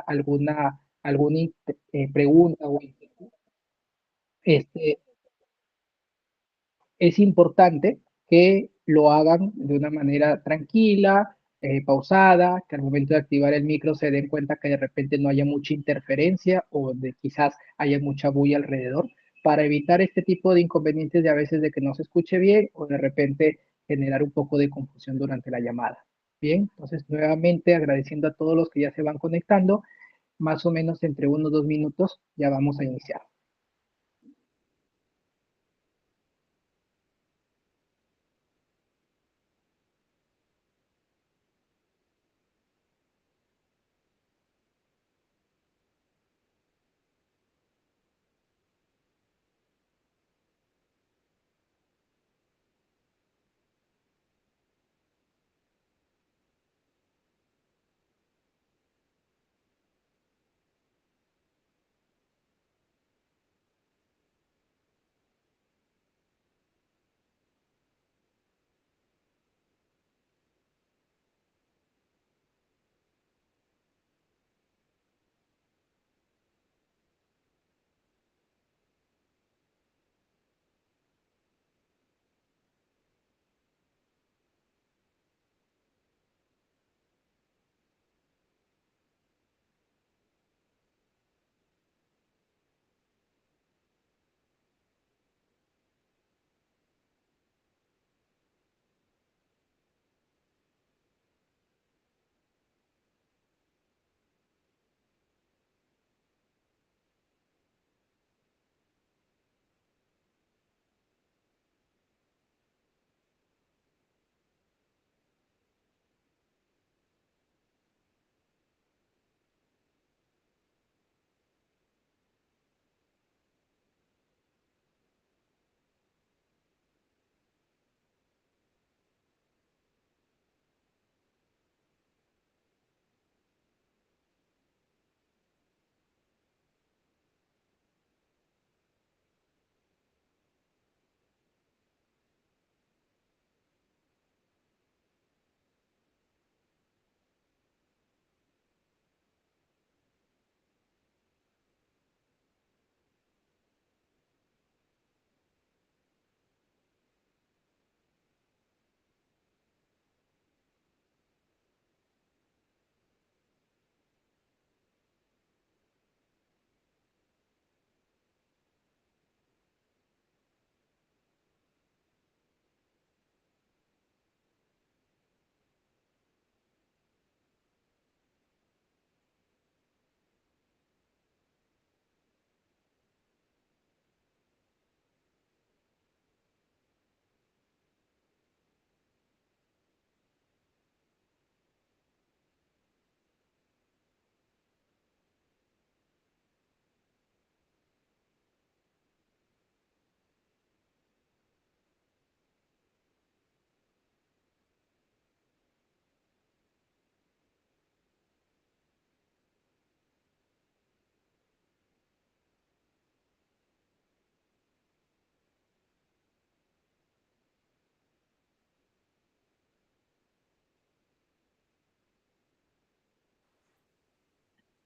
alguna pregunta o inquietud, este, es importante que lo hagan de una manera tranquila, pausada, que al momento de activar el micro se den cuenta que de repente no haya mucha interferencia o de quizás haya mucha bulla alrededor, para evitar este tipo de inconvenientes de a veces de que no se escuche bien o de repente generar un poco de confusión durante la llamada. Bien, entonces nuevamente agradeciendo a todos los que ya se van conectando, más o menos entre 1 o 2 minutos ya vamos a iniciar.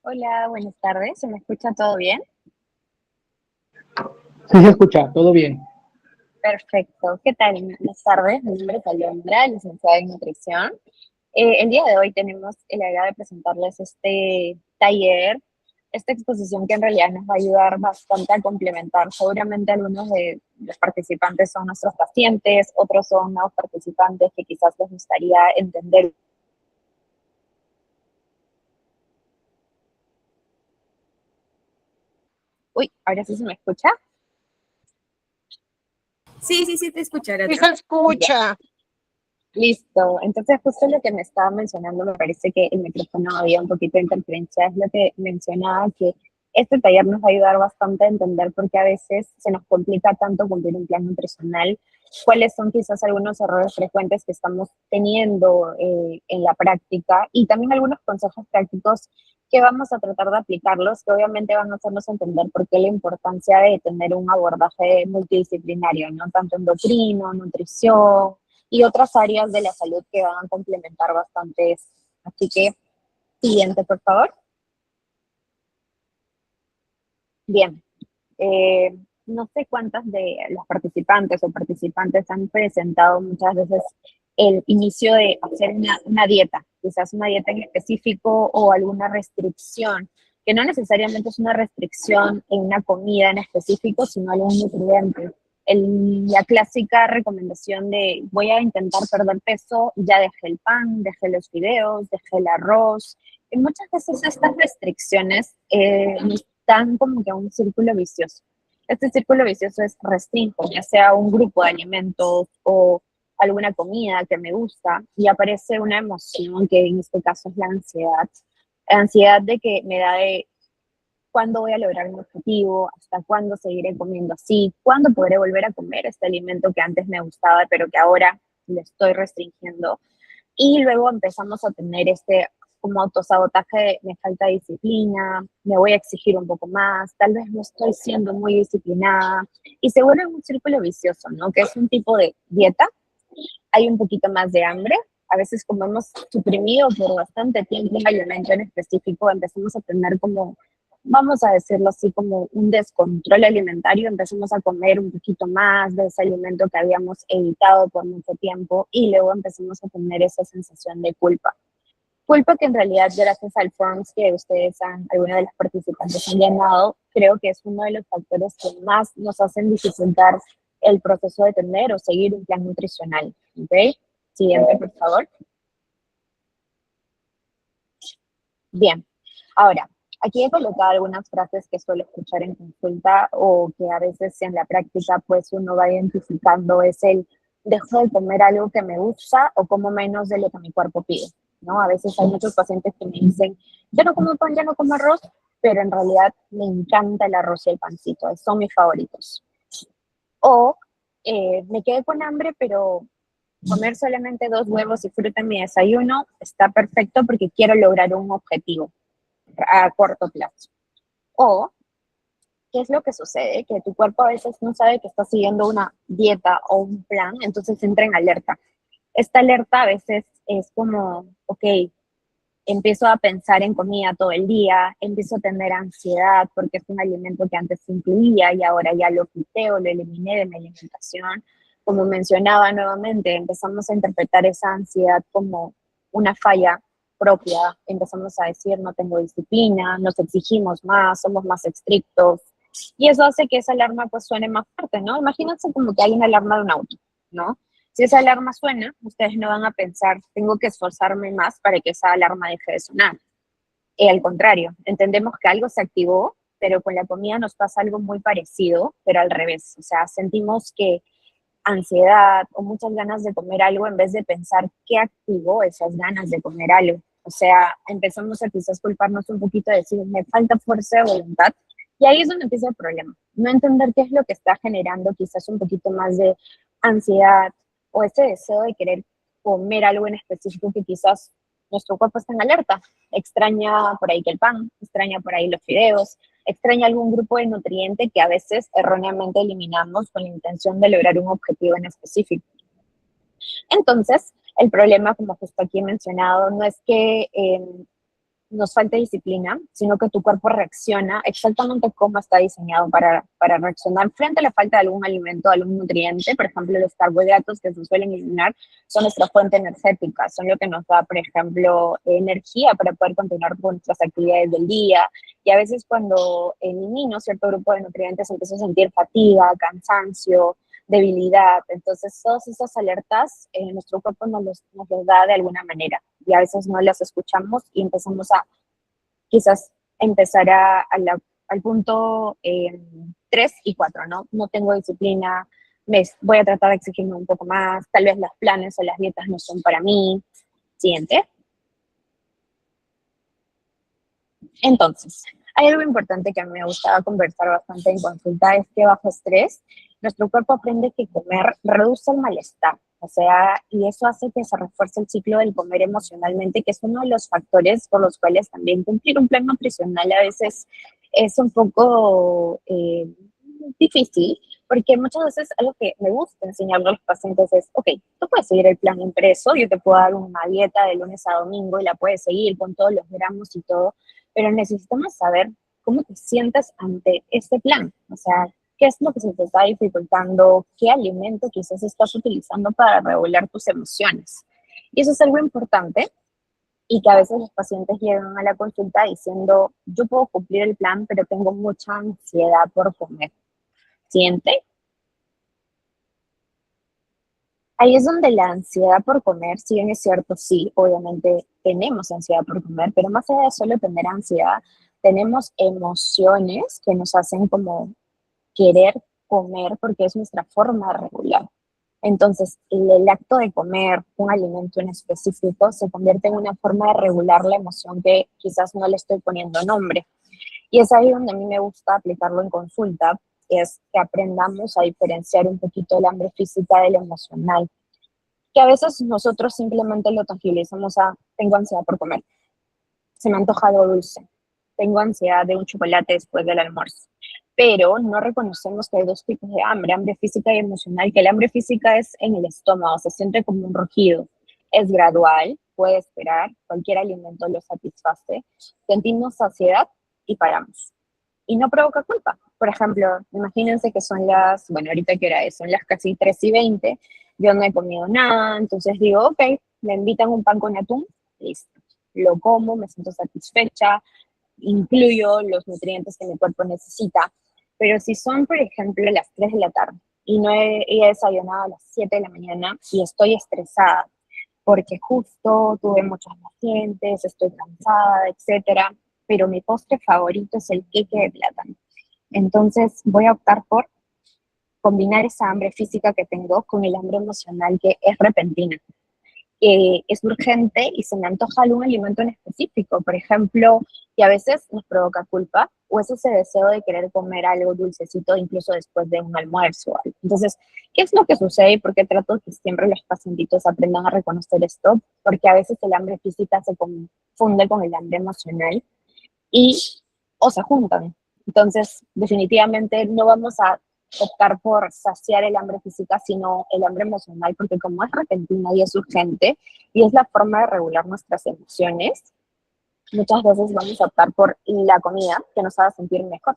Hola, buenas tardes. ¿Se me escucha todo bien? Sí se escucha, todo bien. Perfecto. ¿Qué tal? Buenas tardes. Mi nombre es Alondra, licenciada en nutrición. El día de hoy tenemos el agrado de presentarles este taller, esta exposición que en realidad nos va a ayudar bastante a complementar. Seguramente algunos de los participantes son nuestros pacientes, otros son nuevos participantes que quizás les gustaría entender. Uy, ahora sí se me escucha. Sí, sí, sí, te escucharé. Sí se escucha. Listo. Entonces, justo lo que me estaba mencionando, me parece que el micrófono había un poquito de interferencia, es lo que mencionaba, que este taller nos va a ayudar bastante a entender por qué a veces se nos complica tanto cumplir un plan nutricional, cuáles son quizás algunos errores frecuentes que estamos teniendo en la práctica y también algunos consejos prácticos que vamos a tratar de aplicarlos, que obviamente van a hacernos entender por qué la importancia de tener un abordaje multidisciplinario, no tanto endocrino, nutrición, y otras áreas de la salud que van a complementar bastante esto. Así que, siguiente, por favor. Bien. Eh, no sé cuántas de las participantes o participantes han presentado muchas veces el inicio de hacer una dieta, quizás una dieta en específico o alguna restricción, que no necesariamente es una restricción en una comida en específico, sino algún nutriente. La clásica recomendación de voy a intentar perder peso, ya dejé el pan, dejé los fideos, dejé el arroz. Y muchas veces estas restricciones están como que a un círculo vicioso. Este círculo vicioso es restringo, ya sea un grupo de alimentos o alguna comida que me gusta y aparece una emoción que en este caso es la ansiedad de que me da de cuándo voy a lograr mi objetivo, hasta cuándo seguiré comiendo así, cuándo podré volver a comer este alimento que antes me gustaba pero que ahora le estoy restringiendo. Y luego empezamos a tener este como autosabotaje de me falta disciplina, me voy a exigir un poco más, tal vez no estoy siendo muy disciplinada y se vuelve un círculo vicioso, ¿no? Que es un tipo de dieta, hay un poquito más de hambre, a veces como hemos suprimido por bastante tiempo un alimento en específico, empezamos a tener como, vamos a decirlo así, como un descontrol alimentario, empezamos a comer un poquito más de ese alimento que habíamos evitado por mucho tiempo y luego empezamos a tener esa sensación de culpa. Culpa que en realidad gracias al forms que ustedes han, alguna de las participantes han llenado, creo que es uno de los factores que más nos hacen dificultar el proceso de tener o seguir un plan nutricional. ¿Ok? Siguiente, por favor. Bien. Ahora, aquí he colocado algunas frases que suelo escuchar en consulta o que a veces en la práctica pues uno va identificando. Es el dejo de comer algo que me gusta o como menos de lo que mi cuerpo pide, ¿no? A veces hay muchos pacientes que me dicen, ya no como pan, ya no como arroz, pero en realidad me encanta el arroz y el pancito, son mis favoritos. O me quedé con hambre, pero comer solamente 2 huevos y fruta en mi desayuno está perfecto porque quiero lograr un objetivo a corto plazo. O, ¿qué es lo que sucede? Que tu cuerpo a veces no sabe que está siguiendo una dieta o un plan, entonces entra en alerta. Esta alerta a veces es como, ok, empiezo a pensar en comida todo el día, empiezo a tener ansiedad porque es un alimento que antes incluía y ahora ya lo quité o lo eliminé de mi alimentación. Como mencionaba nuevamente, empezamos a interpretar esa ansiedad como una falla propia, empezamos a decir no tengo disciplina, nos exigimos más, somos más estrictos y eso hace que esa alarma pues suene más fuerte, ¿no? Imagínense como que hay una alarma de un auto, ¿no? Si esa alarma suena, ustedes no van a pensar, tengo que esforzarme más para que esa alarma deje de sonar. Al contrario, entendemos que algo se activó, pero con la comida nos pasa algo muy parecido, pero al revés. O sea, sentimos que ansiedad o muchas ganas de comer algo en vez de pensar qué activó esas ganas de comer algo. O sea, empezamos a quizás culparnos un poquito de decir, me falta fuerza de voluntad. Y ahí es donde empieza el problema. No entender qué es lo que está generando quizás un poquito más de ansiedad o ese deseo de querer comer algo en específico que quizás nuestro cuerpo está en alerta. Extraña por ahí que el pan, extraña por ahí los fideos, extraña algún grupo de nutriente que a veces erróneamente eliminamos con la intención de lograr un objetivo en específico. Entonces, el problema, como justo aquí he mencionado, no es que nos falte disciplina, sino que tu cuerpo reacciona exactamente como está diseñado para reaccionar frente a la falta de algún alimento, algún nutriente. Por ejemplo, los carbohidratos que se suelen eliminar son nuestra fuente energética, son lo que nos da, por ejemplo, energía para poder continuar con nuestras actividades del día. Y a veces cuando elimino cierto grupo de nutrientes empiezo a sentir fatiga, cansancio, debilidad. Entonces, todas esas alertas nuestro cuerpo nos los da de alguna manera y a veces no las escuchamos y empezamos a quizás empezar al punto 3 y 4, ¿no? No tengo disciplina, voy a tratar de exigirme un poco más, tal vez los planes o las dietas no son para mí. Siguiente. Entonces, hay algo importante que a mí me gustaba conversar bastante en consulta, es que bajo estrés, nuestro cuerpo aprende que comer reduce el malestar, o sea, y eso hace que se refuerce el ciclo del comer emocionalmente, que es uno de los factores por los cuales también cumplir un plan nutricional a veces es un poco difícil, porque muchas veces algo que me gusta enseñarle a los pacientes es, ok, tú puedes seguir el plan impreso, yo te puedo dar una dieta de lunes a domingo y la puedes seguir con todos los gramos y todo, pero necesitamos saber cómo te sientes ante este plan. O sea, ¿qué es lo que se te está dificultando? ¿Qué alimento quizás estás utilizando para regular tus emociones? Y eso es algo importante y que a veces los pacientes llegan a la consulta diciendo, yo puedo cumplir el plan, pero tengo mucha ansiedad por comer. ¿Siente? Ahí es donde la ansiedad por comer, si bien es cierto, sí, obviamente tenemos ansiedad por comer, pero más allá de solo tener ansiedad, tenemos emociones que nos hacen como querer comer porque es nuestra forma de regular. Entonces, el acto de comer un alimento en específico se convierte en una forma de regular la emoción que quizás no le estoy poniendo nombre. Y es ahí donde a mí me gusta aplicarlo en consulta, es que aprendamos a diferenciar un poquito el hambre física del emocional, que a veces nosotros simplemente lo tangibilizamos a, tengo ansiedad por comer, se me antoja algo dulce, tengo ansiedad de un chocolate después del almuerzo, pero no reconocemos que hay dos tipos de hambre, hambre física y emocional, que el hambre física es en el estómago, se siente como un rugido, es gradual, puede esperar, cualquier alimento lo satisface, sentimos saciedad y paramos. Y no provoca culpa. Por ejemplo, imagínense que son las, bueno, ahorita que era eso, son las casi 3:20, yo no he comido nada, entonces digo, ok, me invitan un pan con atún, listo. Lo como, me siento satisfecha, incluyo los nutrientes que mi cuerpo necesita. Pero si son, por ejemplo, las 3 de la tarde y no he desayunado a las 7 de la mañana y estoy estresada porque justo tuve muchos pacientes, estoy cansada, etcétera, pero mi postre favorito es el queque de plátano. Entonces voy a optar por combinar esa hambre física que tengo con el hambre emocional que es repentina, es urgente y se me antoja algún alimento en específico, por ejemplo, y a veces nos provoca culpa o es ese deseo de querer comer algo dulcecito incluso después de un almuerzo. Entonces, ¿qué es lo que sucede y por qué trato que siempre los pacientitos aprendan a reconocer esto? Porque a veces el hambre física se confunde con el hambre emocional y o se juntan. Entonces, definitivamente no vamos a optar por saciar el hambre física, sino el hambre emocional, porque como es repentina y es urgente, y es la forma de regular nuestras emociones, muchas veces vamos a optar por la comida que nos haga sentir mejor.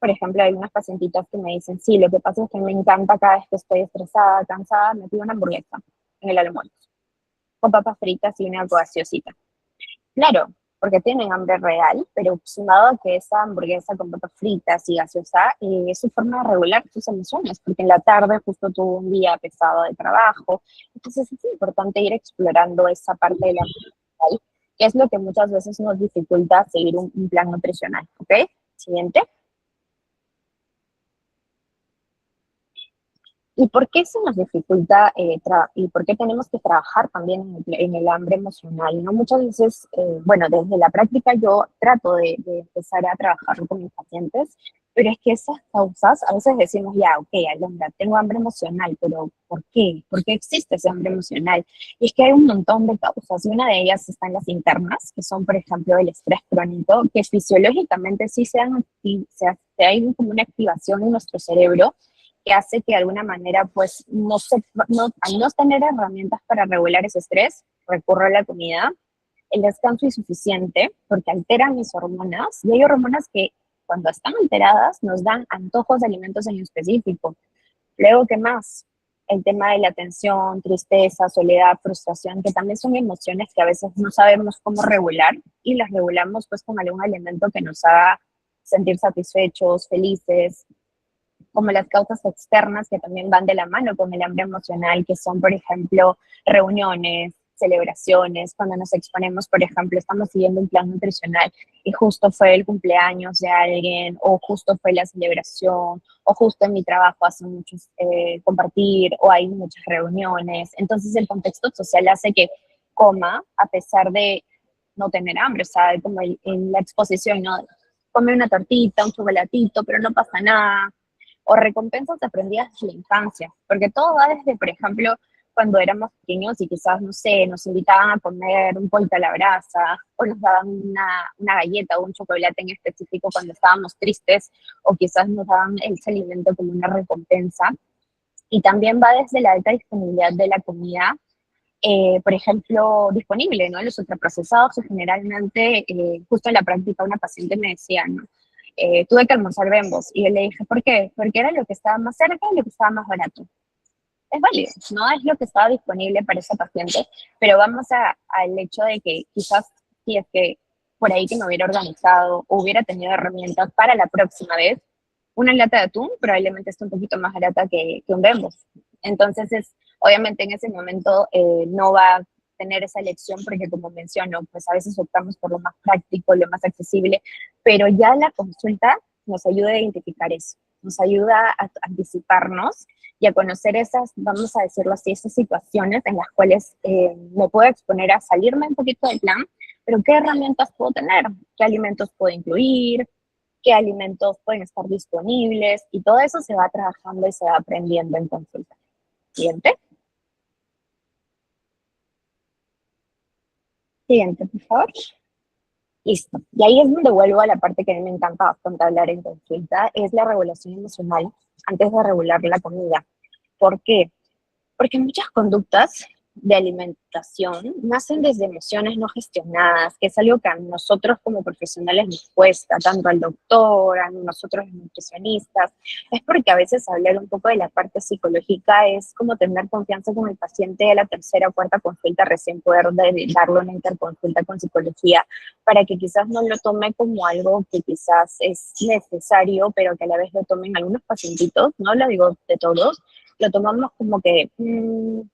Por ejemplo, hay unas pacientitas que me dicen, sí, lo que pasa es que me encanta cada vez que estoy estresada, cansada, me pido una hamburguesa en el almuerzo, con papas fritas y una gaseosita. Claro, porque tienen hambre real, pero sumado a que esa hamburguesa con papas fritas y gaseosa es su forma de regular sus emociones, porque en la tarde justo tuvo un día pesado de trabajo. Entonces es importante ir explorando esa parte de la nutricional, que es lo que muchas veces nos dificulta seguir un plan nutricional. ¿Ok? Siguiente. ¿Y por qué se nos dificulta y por qué tenemos que trabajar también en el hambre emocional? ¿No? Muchas veces, bueno, desde la práctica yo trato de empezar a trabajar con mis pacientes, pero es que esas causas, a veces decimos, ya, ok, Alondra, tengo hambre emocional, pero ¿por qué? ¿Por qué existe ese hambre emocional? Y es que hay un montón de causas, y una de ellas están las internas, que son, por ejemplo, el estrés crónico, que fisiológicamente sí hay como una activación en nuestro cerebro, que hace que de alguna manera, pues, al no tener herramientas para regular ese estrés, recurro a la comida, el descanso insuficiente, porque alteran mis hormonas, y hay hormonas que cuando están alteradas nos dan antojos de alimentos en específico. Luego, ¿qué más? El tema de la tensión, tristeza, soledad, frustración, que también son emociones que a veces no sabemos cómo regular y las regulamos pues con algún alimento que nos haga sentir satisfechos, felices, como las causas externas que también van de la mano con el hambre emocional, que son, por ejemplo, reuniones, celebraciones, cuando nos exponemos, por ejemplo, estamos siguiendo un plan nutricional y justo fue el cumpleaños de alguien, o justo fue la celebración, o justo en mi trabajo hacen muchos compartir, o hay muchas reuniones. Entonces el contexto social hace que coma a pesar de no tener hambre, o sea, como en la exposición, ¿no? Come una tortita, un chocolatito, pero no pasa nada, o recompensas aprendidas desde la infancia, porque todo va desde, por ejemplo, cuando éramos pequeños y quizás, no sé, nos invitaban a comer un pollito a la brasa, o nos daban una galleta o un chocolate en específico cuando estábamos tristes, o quizás nos daban ese alimento como una recompensa. Y también va desde la alta disponibilidad de la comida por ejemplo, disponible, ¿no? Los ultraprocesados, que generalmente, justo en la práctica, una paciente me decía, ¿no? Tuve que almorzar Bembos. Y yo le dije, ¿por qué? Porque era lo que estaba más cerca y lo que estaba más barato. Es válido, no es lo que estaba disponible para esa paciente, pero vamos al hecho de que quizás si es que por ahí que me hubiera organizado o hubiera tenido herramientas para la próxima vez, una lata de atún probablemente esté un poquito más barata que un Bembos. Entonces, obviamente en ese momento no va a tener esa elección porque como menciono, pues a veces optamos por lo más práctico, lo más accesible, pero ya la consulta nos ayuda a identificar eso, nos ayuda a anticiparnos y a conocer esas, vamos a decirlo así, esas situaciones en las cuales me puedo exponer a salirme un poquito del plan, pero ¿qué herramientas puedo tener? ¿Qué alimentos puedo incluir? ¿Qué alimentos pueden estar disponibles? Y todo eso se va trabajando y se va aprendiendo en consulta. Siguiente. Siguiente, por favor. Listo. Y ahí es donde vuelvo a la parte que a mí me encanta bastante hablar en consulta, es la regulación emocional antes de regular la comida. ¿Por qué? Porque muchas conductas de alimentación nacen desde emociones no gestionadas, que es algo que a nosotros como profesionales nos cuesta, tanto al doctor, a nosotros los nutricionistas. Es porque a veces hablar un poco de la parte psicológica es como tener confianza con el paciente de la tercera o cuarta consulta, recién poder darle una interconsulta con psicología, para que quizás no lo tome como algo que quizás es necesario, pero que a la vez lo tomen algunos pacientitos, no lo digo de todos, lo tomamos como que,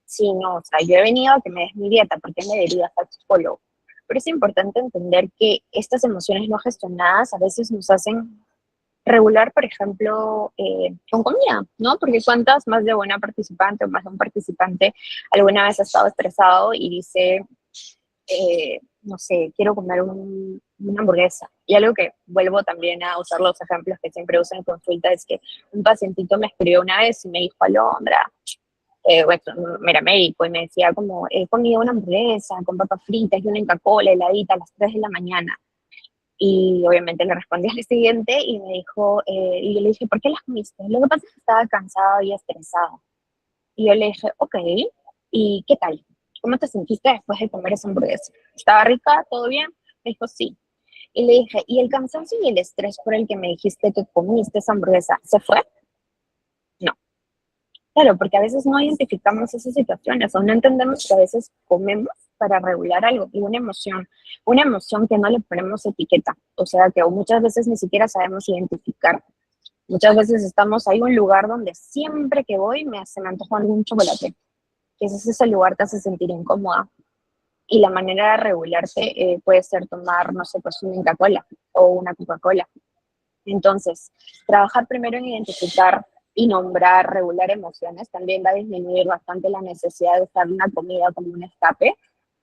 sí, no, o sea, yo he venido a que me des mi dieta, ¿por qué me derivas al psicólogo? Pero es importante entender que estas emociones no gestionadas a veces nos hacen regular, por ejemplo, con comida, ¿no? Porque cuántas más de una participante o más de un participante alguna vez ha estado estresado y dice, no sé, quiero comer una hamburguesa. Y algo que vuelvo también a usar los ejemplos que siempre uso en consulta es que un pacientito me escribió una vez y me dijo, Alondra, bueno, era médico y me decía como, he comido una hamburguesa con papas fritas y una Inca-Cola heladita a las 3 de la mañana. Y obviamente le respondí al siguiente y me dijo, y yo le dije, ¿por qué las comiste? Lo que pasa es que estaba cansada y estresada. Y yo le dije, ok, ¿y qué tal? ¿Cómo te sentiste después de comer esa hamburguesa? ¿Estaba rica? ¿Todo bien? Me dijo, sí. Y le dije, ¿y el cansancio y el estrés por el que me dijiste que comiste esa hamburguesa, se fue? No. Claro, porque a veces no identificamos esas situaciones o no entendemos que a veces comemos para regular algo y una emoción que no le ponemos etiqueta, o sea que muchas veces ni siquiera sabemos identificar. Muchas veces estamos ahí en un lugar donde siempre que voy se me antoja algún chocolate, que ese lugar te hace sentir incómoda. Y la manera de regularte puede ser tomar, no sé, pues una Inca-Cola o una Coca-Cola. Entonces, trabajar primero en identificar y nombrar, regular emociones, también va a disminuir bastante la necesidad de usar una comida como un escape.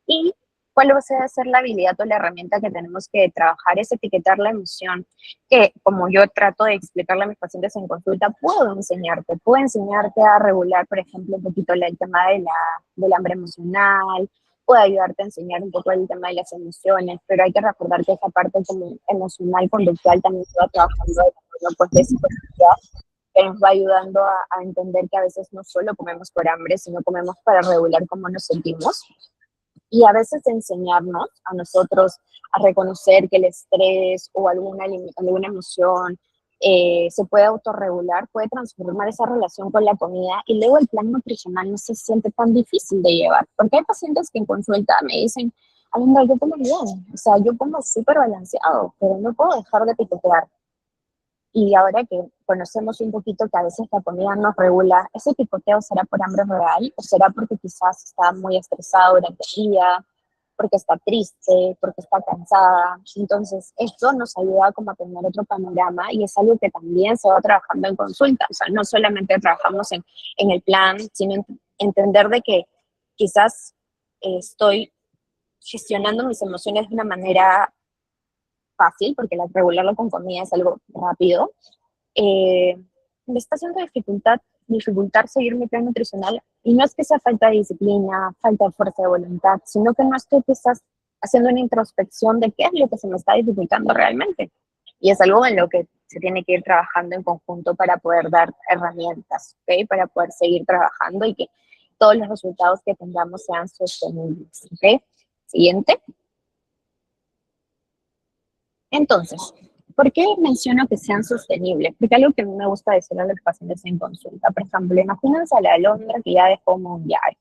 Y cuál va a ser la habilidad o la herramienta que tenemos que trabajar es etiquetar la emoción, que como yo trato de explicarle a mis pacientes en consulta, puedo enseñarte a regular, por ejemplo, un poquito el tema del hambre emocional, puedo ayudarte a enseñar un poco el tema de las emociones, pero hay que recordar que esa parte como emocional, conductual, también se va trabajando de la mano, pues, de psicología, que nos va ayudando a entender que a veces no solo comemos por hambre, sino comemos para regular cómo nos sentimos. Y a veces enseñarnos a nosotros a reconocer que el estrés o alguna emoción se puede autorregular, puede transformar esa relación con la comida y luego el plan nutricional no se siente tan difícil de llevar. Porque hay pacientes que en consulta me dicen, Alondra, yo como bien, o sea, yo como súper balanceado, pero no puedo dejar de picotear. Y ahora que conocemos un poquito que a veces la comida nos regula, ¿ese picoteo será por hambre real o será porque quizás está muy estresado durante el día, porque está triste, porque está cansada? Entonces, esto nos ayuda como a tener otro panorama y es algo que también se va trabajando en consulta. O sea, no solamente trabajamos en el plan, sino entender de que quizás estoy gestionando mis emociones de una manera fácil, porque regularlo con comida es algo rápido, me está haciendo dificultar seguir mi plan nutricional y no es que sea falta de disciplina, falta de fuerza de voluntad, sino que no estoy quizás haciendo una introspección de qué es lo que se me está dificultando realmente. Y es algo en lo que se tiene que ir trabajando en conjunto para poder dar herramientas, ¿ok? Para poder seguir trabajando y que todos los resultados que tengamos sean sostenibles. ¿Ok? Siguiente. Entonces, ¿por qué menciono que sean sostenibles? Porque algo que a mí me gusta decir a los pacientes en consulta, por ejemplo, imagínense a la alondra que ya dejó Mondial,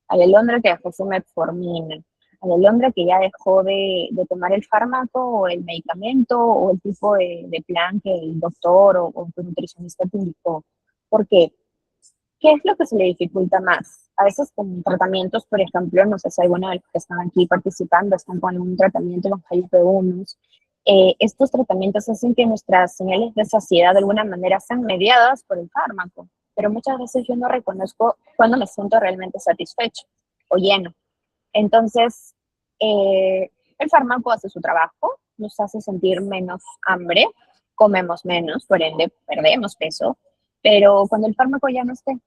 a la alondra que dejó su metformina, a la alondra que ya dejó de tomar el fármaco o el medicamento o el tipo de plan que el doctor o tu nutricionista te indicó. ¿Por qué? ¿Qué es lo que se le dificulta más? A veces con tratamientos, por ejemplo, no sé si alguno de los que están aquí participando están con un tratamiento con GLP-1. Estos tratamientos hacen que nuestras señales de saciedad de alguna manera sean mediadas por el fármaco, pero muchas veces yo no reconozco cuando me siento realmente satisfecho o lleno. Entonces, el fármaco hace su trabajo, nos hace sentir menos hambre, comemos menos, por ende perdemos peso, pero cuando el fármaco ya no esté,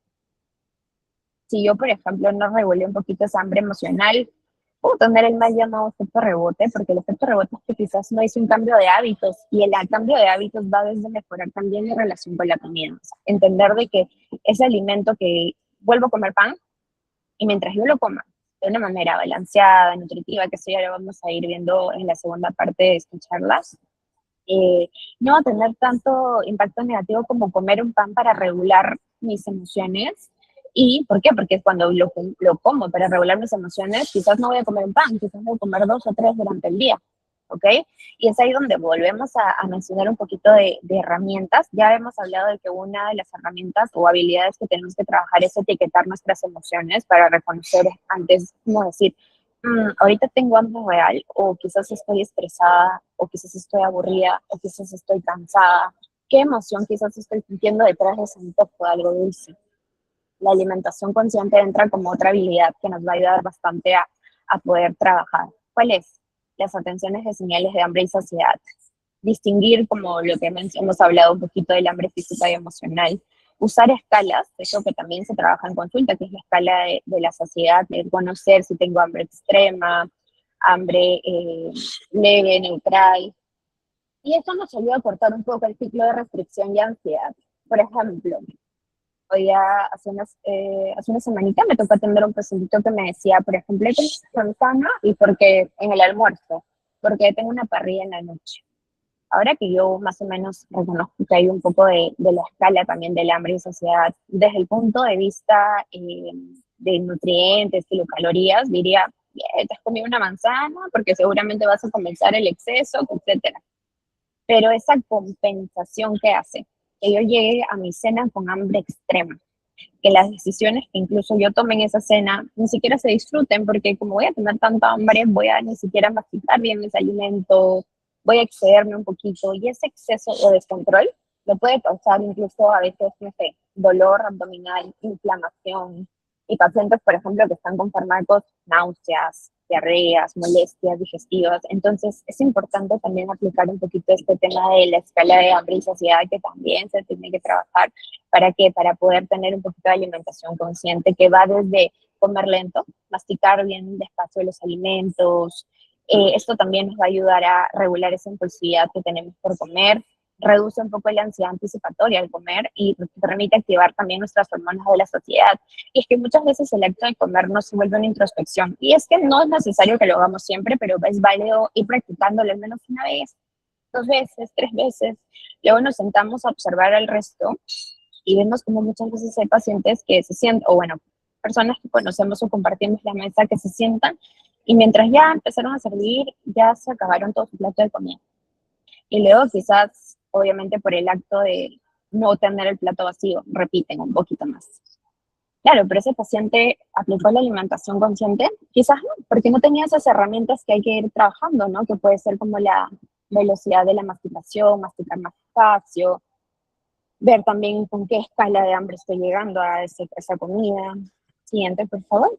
si yo, por ejemplo, no regulé un poquito esa hambre emocional, puedo tener el mal llamado efecto rebote, porque el efecto rebote es que quizás no hice un cambio de hábitos, y el cambio de hábitos va desde mejorar también la relación con la comida. O sea, entender de que ese alimento que vuelvo a comer pan, y mientras yo lo coma de una manera balanceada, nutritiva, que eso ya lo vamos a ir viendo en la segunda parte de estas charlas, no va a tener tanto impacto negativo como comer un pan para regular mis emociones. ¿Y por qué? Porque cuando lo como para regular mis emociones, quizás no voy a comer un pan, quizás voy a comer 2 o 3 durante el día, ¿ok? Y es ahí donde volvemos a mencionar un poquito de herramientas. Ya hemos hablado de que una de las herramientas o habilidades que tenemos que trabajar es etiquetar nuestras emociones para reconocer antes, como decir, ahorita tengo hambre real, o quizás estoy estresada, o quizás estoy aburrida, o quizás estoy cansada. ¿Qué emoción quizás estoy sintiendo detrás de ese antojo de algo dulce? La alimentación consciente entra como otra habilidad que nos va a ayudar bastante a poder trabajar. ¿Cuál es? Las atenciones de señales de hambre y saciedad. Distinguir, como lo que hemos hablado un poquito del hambre física y emocional. Usar escalas, eso que también se trabaja en consulta, que es la escala de la saciedad, de conocer si tengo hambre extrema, hambre leve, neutral. Y esto nos ayuda a cortar un poco el ciclo de restricción y ansiedad. Por ejemplo, hoy ya hace una semanita me tocó atender a un pacientito que me decía, por ejemplo, tengo manzana y porque en el almuerzo, porque tengo una parrilla en la noche. Ahora que yo más o menos reconozco que hay un poco de la escala también del hambre y saciedad, desde el punto de vista de nutrientes, kilocalorías, diría, bien, te has comido una manzana porque seguramente vas a comenzar el exceso, etcétera. Pero esa compensación que hace, que yo llegue a mi cena con hambre extrema, que las decisiones que incluso yo tome en esa cena ni siquiera se disfruten, porque como voy a tener tanta hambre, voy a ni siquiera masticar bien mis alimentos, voy a excederme un poquito, y ese exceso o descontrol lo puede causar incluso a veces, no sé, dolor abdominal, inflamación, y pacientes, por ejemplo, que están con fármacos, náuseas, diarreas, molestias digestivas. Entonces, es importante también aplicar un poquito este tema de la escala de hambre y saciedad, que también se tiene que trabajar. ¿Para qué? Para poder tener un poquito de alimentación consciente, que va desde comer lento, masticar bien despacio los alimentos. Esto también nos va a ayudar a regular esa impulsividad que tenemos por comer, reduce un poco la ansiedad anticipatoria al comer y permite activar también nuestras hormonas de la saciedad. Y es que muchas veces el acto de comer no se vuelve una introspección. Y es que no es necesario que lo hagamos siempre, pero es válido ir practicándolo al menos una vez, 2 veces, 3 veces. Luego nos sentamos a observar al resto y vemos como muchas veces hay pacientes que se sientan, o bueno, personas que conocemos o compartimos la mesa, que se sientan y mientras ya empezaron a servir, ya se acabaron todo su plato de comida. Y luego quizás, obviamente por el acto de no tener el plato vacío, repiten un poquito más. Claro, pero ese paciente aplicó la alimentación consciente, quizás no, porque no tenía esas herramientas que hay que ir trabajando, ¿no? Que puede ser como la velocidad de la masticación, masticar más despacio, ver también con qué escala de hambre estoy llegando a esa comida. Siguiente, por favor.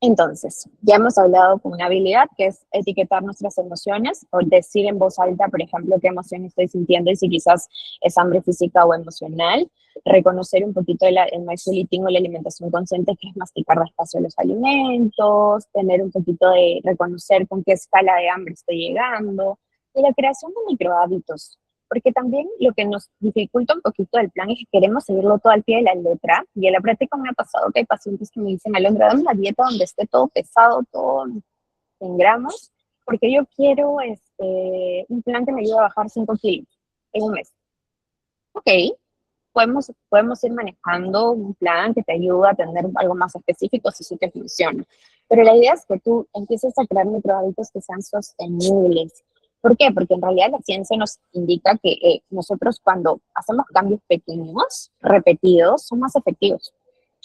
Entonces, ya hemos hablado con una habilidad que es etiquetar nuestras emociones o decir en voz alta, por ejemplo, qué emoción estoy sintiendo y si quizás es hambre física o emocional. Reconocer un poquito el mindful eating o la alimentación consciente, que es masticar despacio los alimentos, tener un poquito de reconocer con qué escala de hambre estoy llegando, y la creación de microhábitos. Porque también lo que nos dificulta un poquito del plan es que queremos seguirlo todo al pie de la letra, y en la práctica me ha pasado que hay pacientes que me dicen, Alondra, dame una dieta donde esté todo pesado, todo en gramos, porque yo quiero un plan que me ayude a bajar 5 kilos en un mes. Ok, podemos ir manejando un plan que te ayude a tener algo más específico si sí te funciona. Pero la idea es que tú empieces a crear microhábitos que sean sostenibles. ¿Por qué? Porque en realidad la ciencia nos indica que nosotros cuando hacemos cambios pequeños, repetidos, son más efectivos.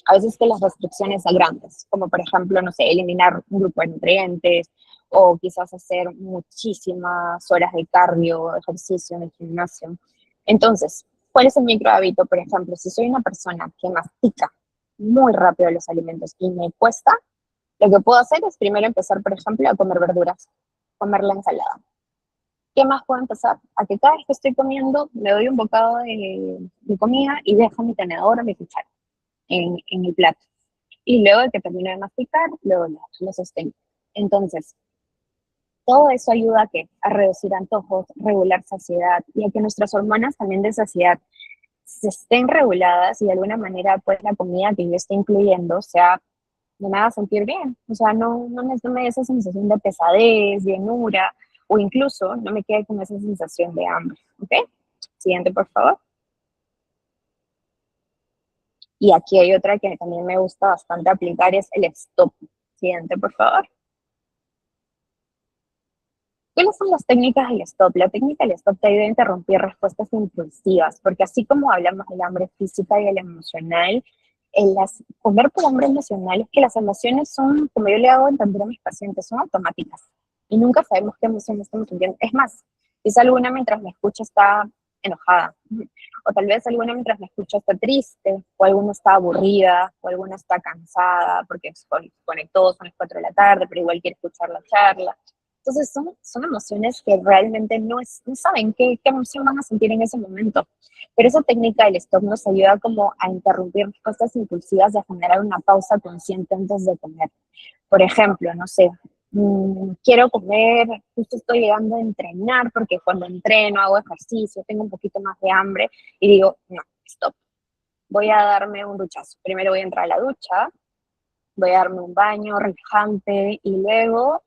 A veces que las restricciones son grandes, como por ejemplo, no sé, eliminar un grupo de nutrientes o quizás hacer muchísimas horas de cardio, ejercicio en el gimnasio. Entonces, ¿cuál es el microhábito? Por ejemplo, si soy una persona que mastica muy rápido los alimentos y me cuesta, lo que puedo hacer es primero empezar, por ejemplo, a comer verduras, comer la ensalada. ¿Qué más puedo empezar? A que cada vez que estoy comiendo, me doy un bocado de comida y dejo mi tenedor o mi cuchara en el plato. Y luego de que termino de masticar, luego lo sostengo. Entonces, todo eso ayuda a, ¿qué? A reducir antojos, regular saciedad y a que nuestras hormonas también de saciedad se estén reguladas y de alguna manera pues la comida que yo esté incluyendo sea, me haga sentir bien. O sea, no me dé esa sensación de pesadez, llenura o incluso no me quede con esa sensación de hambre. ¿Ok? Siguiente, por favor. Y aquí hay otra que también me gusta bastante aplicar, es el stop. Siguiente, por favor. ¿Cuáles son las técnicas del stop? La técnica del stop te ayuda a interrumpir respuestas impulsivas, porque así como hablamos del hambre física y del emocional, comer por hambre emocional es que las emociones son, como yo le hago entender a mis pacientes, son automáticas. Y nunca sabemos qué emoción estamos sintiendo. Es más, quizá alguna mientras me escucha está enojada, o tal vez alguna mientras me escucha está triste, o alguna está aburrida, o alguna está cansada porque se conectó, son las 4 de la tarde, pero igual quiere escuchar la charla. Entonces son emociones que realmente no saben qué emoción van a sentir en ese momento. Pero esa técnica del stop nos ayuda como a interrumpir respuestas impulsivas y a generar una pausa consciente antes de comer. Por ejemplo, no sé, quiero comer, justo estoy llegando a entrenar porque cuando entreno, hago ejercicio, tengo un poquito más de hambre y digo, no, stop, voy a darme un duchazo. Primero voy a entrar a la ducha, voy a darme un baño relajante y luego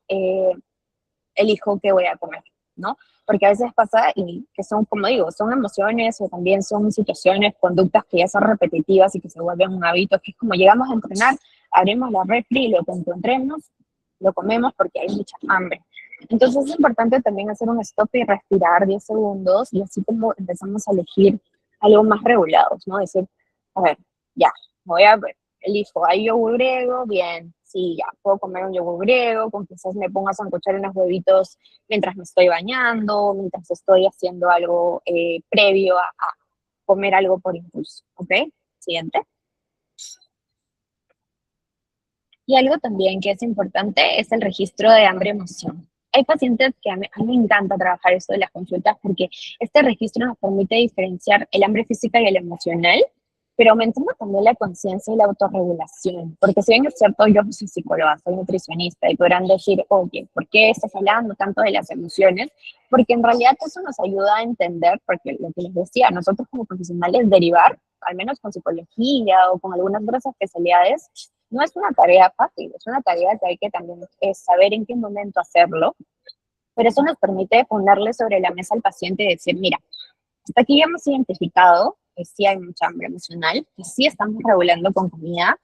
elijo qué voy a comer, ¿no? Porque a veces pasa y que son, como digo, son emociones o también son situaciones, conductas que ya son repetitivas y que se vuelven un hábito, que es como llegamos a entrenar, abrimos la refri y lo que encontremos, lo comemos porque hay mucha hambre. Entonces es importante también hacer un stop y respirar 10 segundos y así como empezamos a elegir algo más regulados, ¿no? Decir, a ver, ya, voy a ver, elijo, ¿hay yogur griego? Bien, sí, ya, puedo comer un yogur griego, con quizás me ponga a sancochar unos huevitos mientras me estoy bañando, mientras estoy haciendo algo previo a comer algo por impulso, ¿ok? Siguiente. Y algo también que es importante es el registro de hambre-emoción. Hay pacientes que a mí me encanta trabajar esto de las consultas porque este registro nos permite diferenciar el hambre física y el emocional, pero aumentando también la conciencia y la autorregulación. Porque si bien es cierto, yo soy psicóloga, soy nutricionista y podrán decir, oye, ¿por qué estás hablando tanto de las emociones? Porque en realidad eso nos ayuda a entender, porque lo que les decía, nosotros como profesionales derivar, al menos con psicología o con algunas otras especialidades, no es una tarea fácil, es una tarea que hay que también saber en qué momento hacerlo, pero eso nos permite ponerle sobre la mesa al paciente y decir, mira, hasta aquí ya hemos identificado que sí hay mucha hambre emocional, que sí estamos regulando con comida.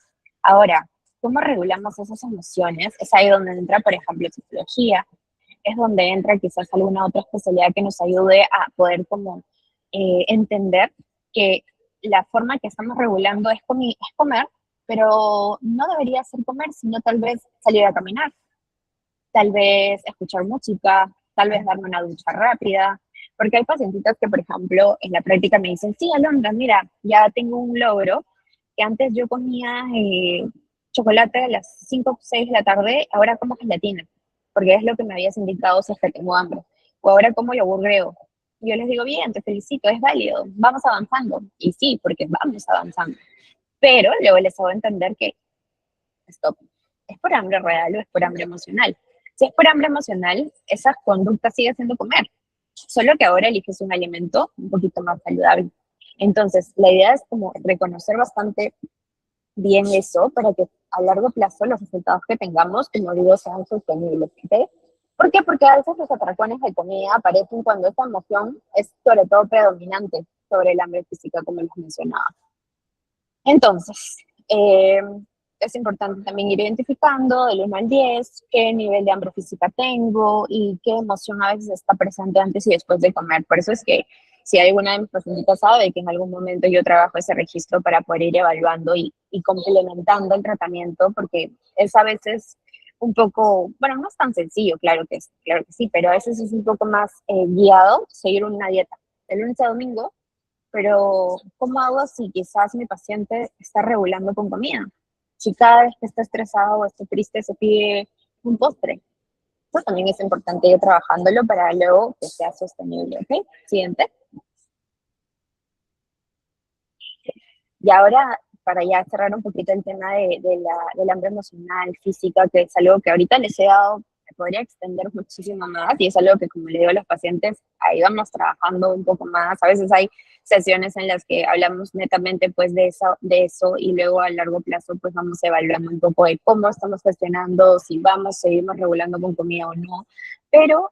Ahora, ¿cómo regulamos esas emociones? Es ahí donde entra, por ejemplo, psicología, es donde entra quizás alguna otra especialidad que nos ayude a poder como entender que la forma que estamos regulando es comer, pero no debería ser comer, sino tal vez salir a caminar, tal vez escuchar música, tal vez darme una ducha rápida, porque hay pacientitas que, por ejemplo, en la práctica me dicen, sí, Alondra, mira, ya tengo un logro, que antes yo comía chocolate a las 5 o 6 de la tarde, ahora como gelatina, porque es lo que me habías indicado si es que tengo hambre, o ahora como yogur griego. Y yo les digo, bien, te felicito, es válido, vamos avanzando. Y sí, porque vamos avanzando. Pero luego les hago entender que, stop, ¿es por hambre real o es por hambre emocional? Si es por hambre emocional, esa conducta sigue siendo comer. solo que ahora eliges un alimento un poquito más saludable. Entonces, la idea es como reconocer bastante bien eso para que a largo plazo los resultados que tengamos, como digo, sean sostenibles. ¿Ok? ¿Por qué? Porque a veces los atracones de comida aparecen cuando esta emoción es sobre todo predominante sobre el hambre física, como les mencionaba. Entonces, es importante también ir identificando del 1 al 10 qué nivel de hambre física tengo y qué emoción a veces está presente antes y después de comer. Por eso es que si alguna de mis pacientes sabe que en algún momento yo trabajo ese registro para poder ir evaluando y complementando el tratamiento, porque es a veces un poco, bueno, no es tan sencillo, claro que sí, pero a veces es un poco más guiado seguir una dieta de lunes a domingo, pero ¿cómo hago si quizás mi paciente está regulando con comida? Si cada vez que está estresado o está triste se pide un postre. Eso también es importante ir trabajándolo para luego que sea sostenible, ¿ok? Siguiente. Y ahora, para ya cerrar un poquito el tema del hambre emocional, física, que es algo que ahorita les he dado, me podría extender muchísimo más, y es algo que, como le digo a los pacientes, ahí vamos trabajando un poco más. A veces hay sesiones en las que hablamos netamente pues de eso y luego a largo plazo pues vamos evaluando un poco de cómo estamos gestionando, si seguimos regulando con comida o no, pero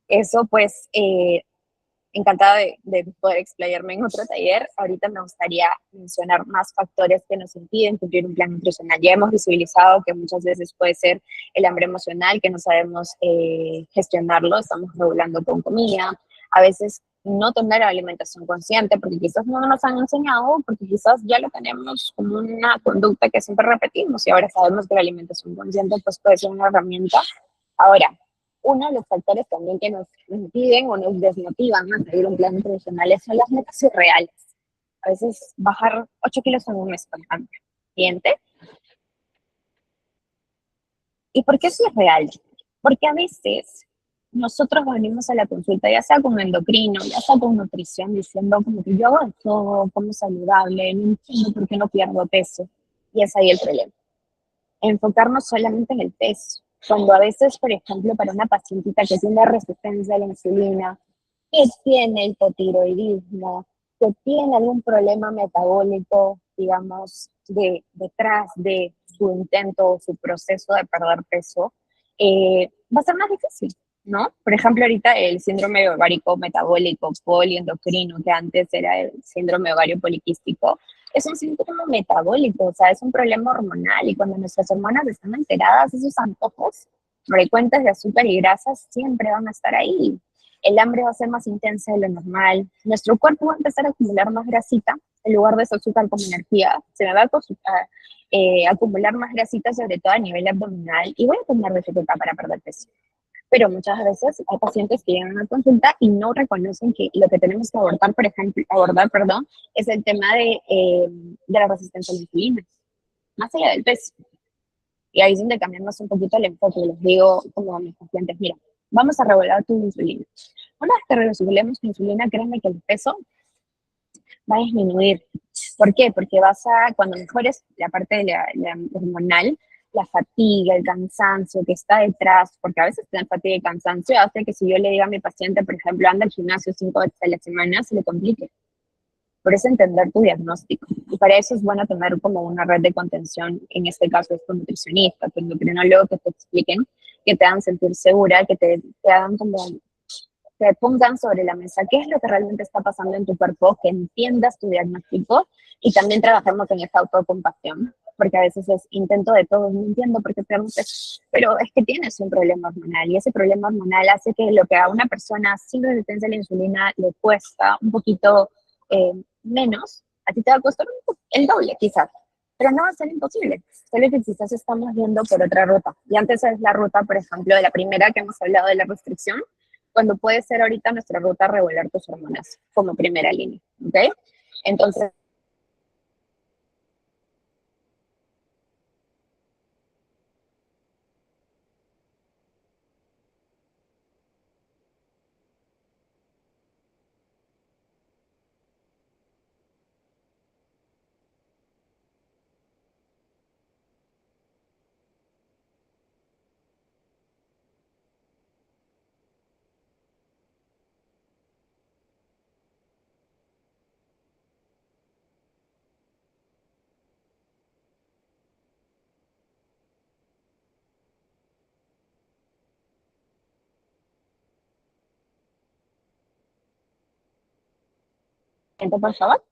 eso pues encantada de poder explayarme en otro taller. Ahorita me gustaría mencionar más factores que nos impiden cumplir un plan nutricional. Ya hemos visibilizado que muchas veces puede ser el hambre emocional, que no sabemos gestionarlo, estamos regulando con comida. A veces no tener alimentación consciente, porque quizás no nos han enseñado, porque quizás ya lo tenemos como una conducta que siempre repetimos y ahora sabemos que la alimentación consciente pues puede ser una herramienta. Ahora, uno de los factores también que nos impiden o nos desmotivan a seguir un plan nutricional son las metas irreales. A veces bajar 8 kilos en un mes, por ejemplo. Siguiente. ¿Y por qué eso es real? Porque a veces nosotros venimos a la consulta, ya sea con endocrino, ya sea con nutrición, diciendo como que yo hago de todo, como saludable, no entiendo por qué no pierdo peso. Y es ahí el problema. Enfocarnos solamente en el peso. Cuando a veces, por ejemplo, para una pacientita que tiene resistencia a la insulina, que tiene hipotiroidismo, que tiene algún problema metabólico, digamos, detrás de su intento o su proceso de perder peso, va a ser más difícil, ¿no? Por ejemplo, ahorita el síndrome ovárico metabólico poliendocrino, que antes era el síndrome ovario poliquístico, es un síntoma metabólico, o sea, es un problema hormonal y cuando nuestras hormonas están alteradas, esos antojos, frecuentes de azúcar y grasas siempre van a estar ahí. El hambre va a ser más intensa de lo normal, nuestro cuerpo va a empezar a acumular más grasita en lugar de ese azúcar como energía, se me va a acumular más grasita sobre todo a nivel abdominal y voy a tomar dificultad para perder peso. Pero muchas veces hay pacientes que llegan a consulta y no reconocen que lo que tenemos que abordar, por ejemplo, perdón, es el tema de la resistencia a la insulina, más allá del peso. Y ahí es donde cambiamos un poquito el enfoque. Les digo como a mis pacientes, mira, vamos a regular tu insulina. Una vez que regulemos tu insulina, créanme que el peso va a disminuir. ¿Por qué? Porque cuando mejores la parte de la hormonal, la fatiga, el cansancio que está detrás, porque a veces tener fatiga y cansancio hace que si yo le diga a mi paciente, por ejemplo, anda al gimnasio 5 veces a la semana, se le complique. Por eso entender tu diagnóstico. Y para eso es bueno tener como una red de contención, en este caso es tu nutricionista, tu endocrinólogo, que te expliquen, que te hagan sentir segura, que te hagan como te pongan sobre la mesa qué es lo que realmente está pasando en tu cuerpo, que entiendas tu diagnóstico y también trabajemos en esa autocompasión, porque a veces es intento de todo, no entiendo por qué pierdes, pero es que tienes un problema hormonal y ese problema hormonal hace que lo que a una persona sin resistencia a la insulina le cuesta un poquito menos, a ti te va a costar el doble quizás, pero no va a ser imposible, solo que quizás estamos viendo por otra ruta. Y antes es la ruta, por ejemplo, de la primera que hemos hablado de la restricción, cuando puede ser ahorita nuestra ruta regular tus hormonas como primera línea, ¿ok? Entonces, Por favor.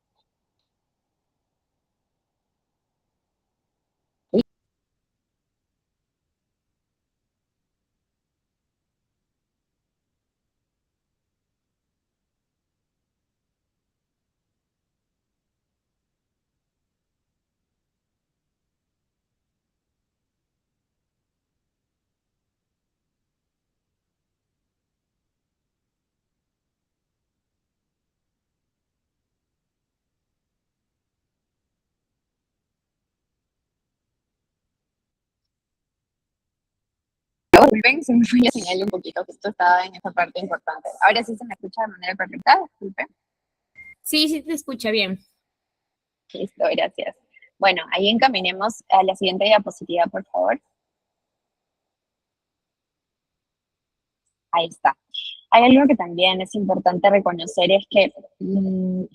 Disculpen, se me fue la señal un poquito, justo estaba en esa parte importante. Ahora sí se me escucha de manera correcta, disculpen. Sí, sí te escucha bien. Listo, gracias. Bueno, ahí encaminemos a la siguiente diapositiva, por favor. Ahí está. Hay algo que también es importante reconocer, es que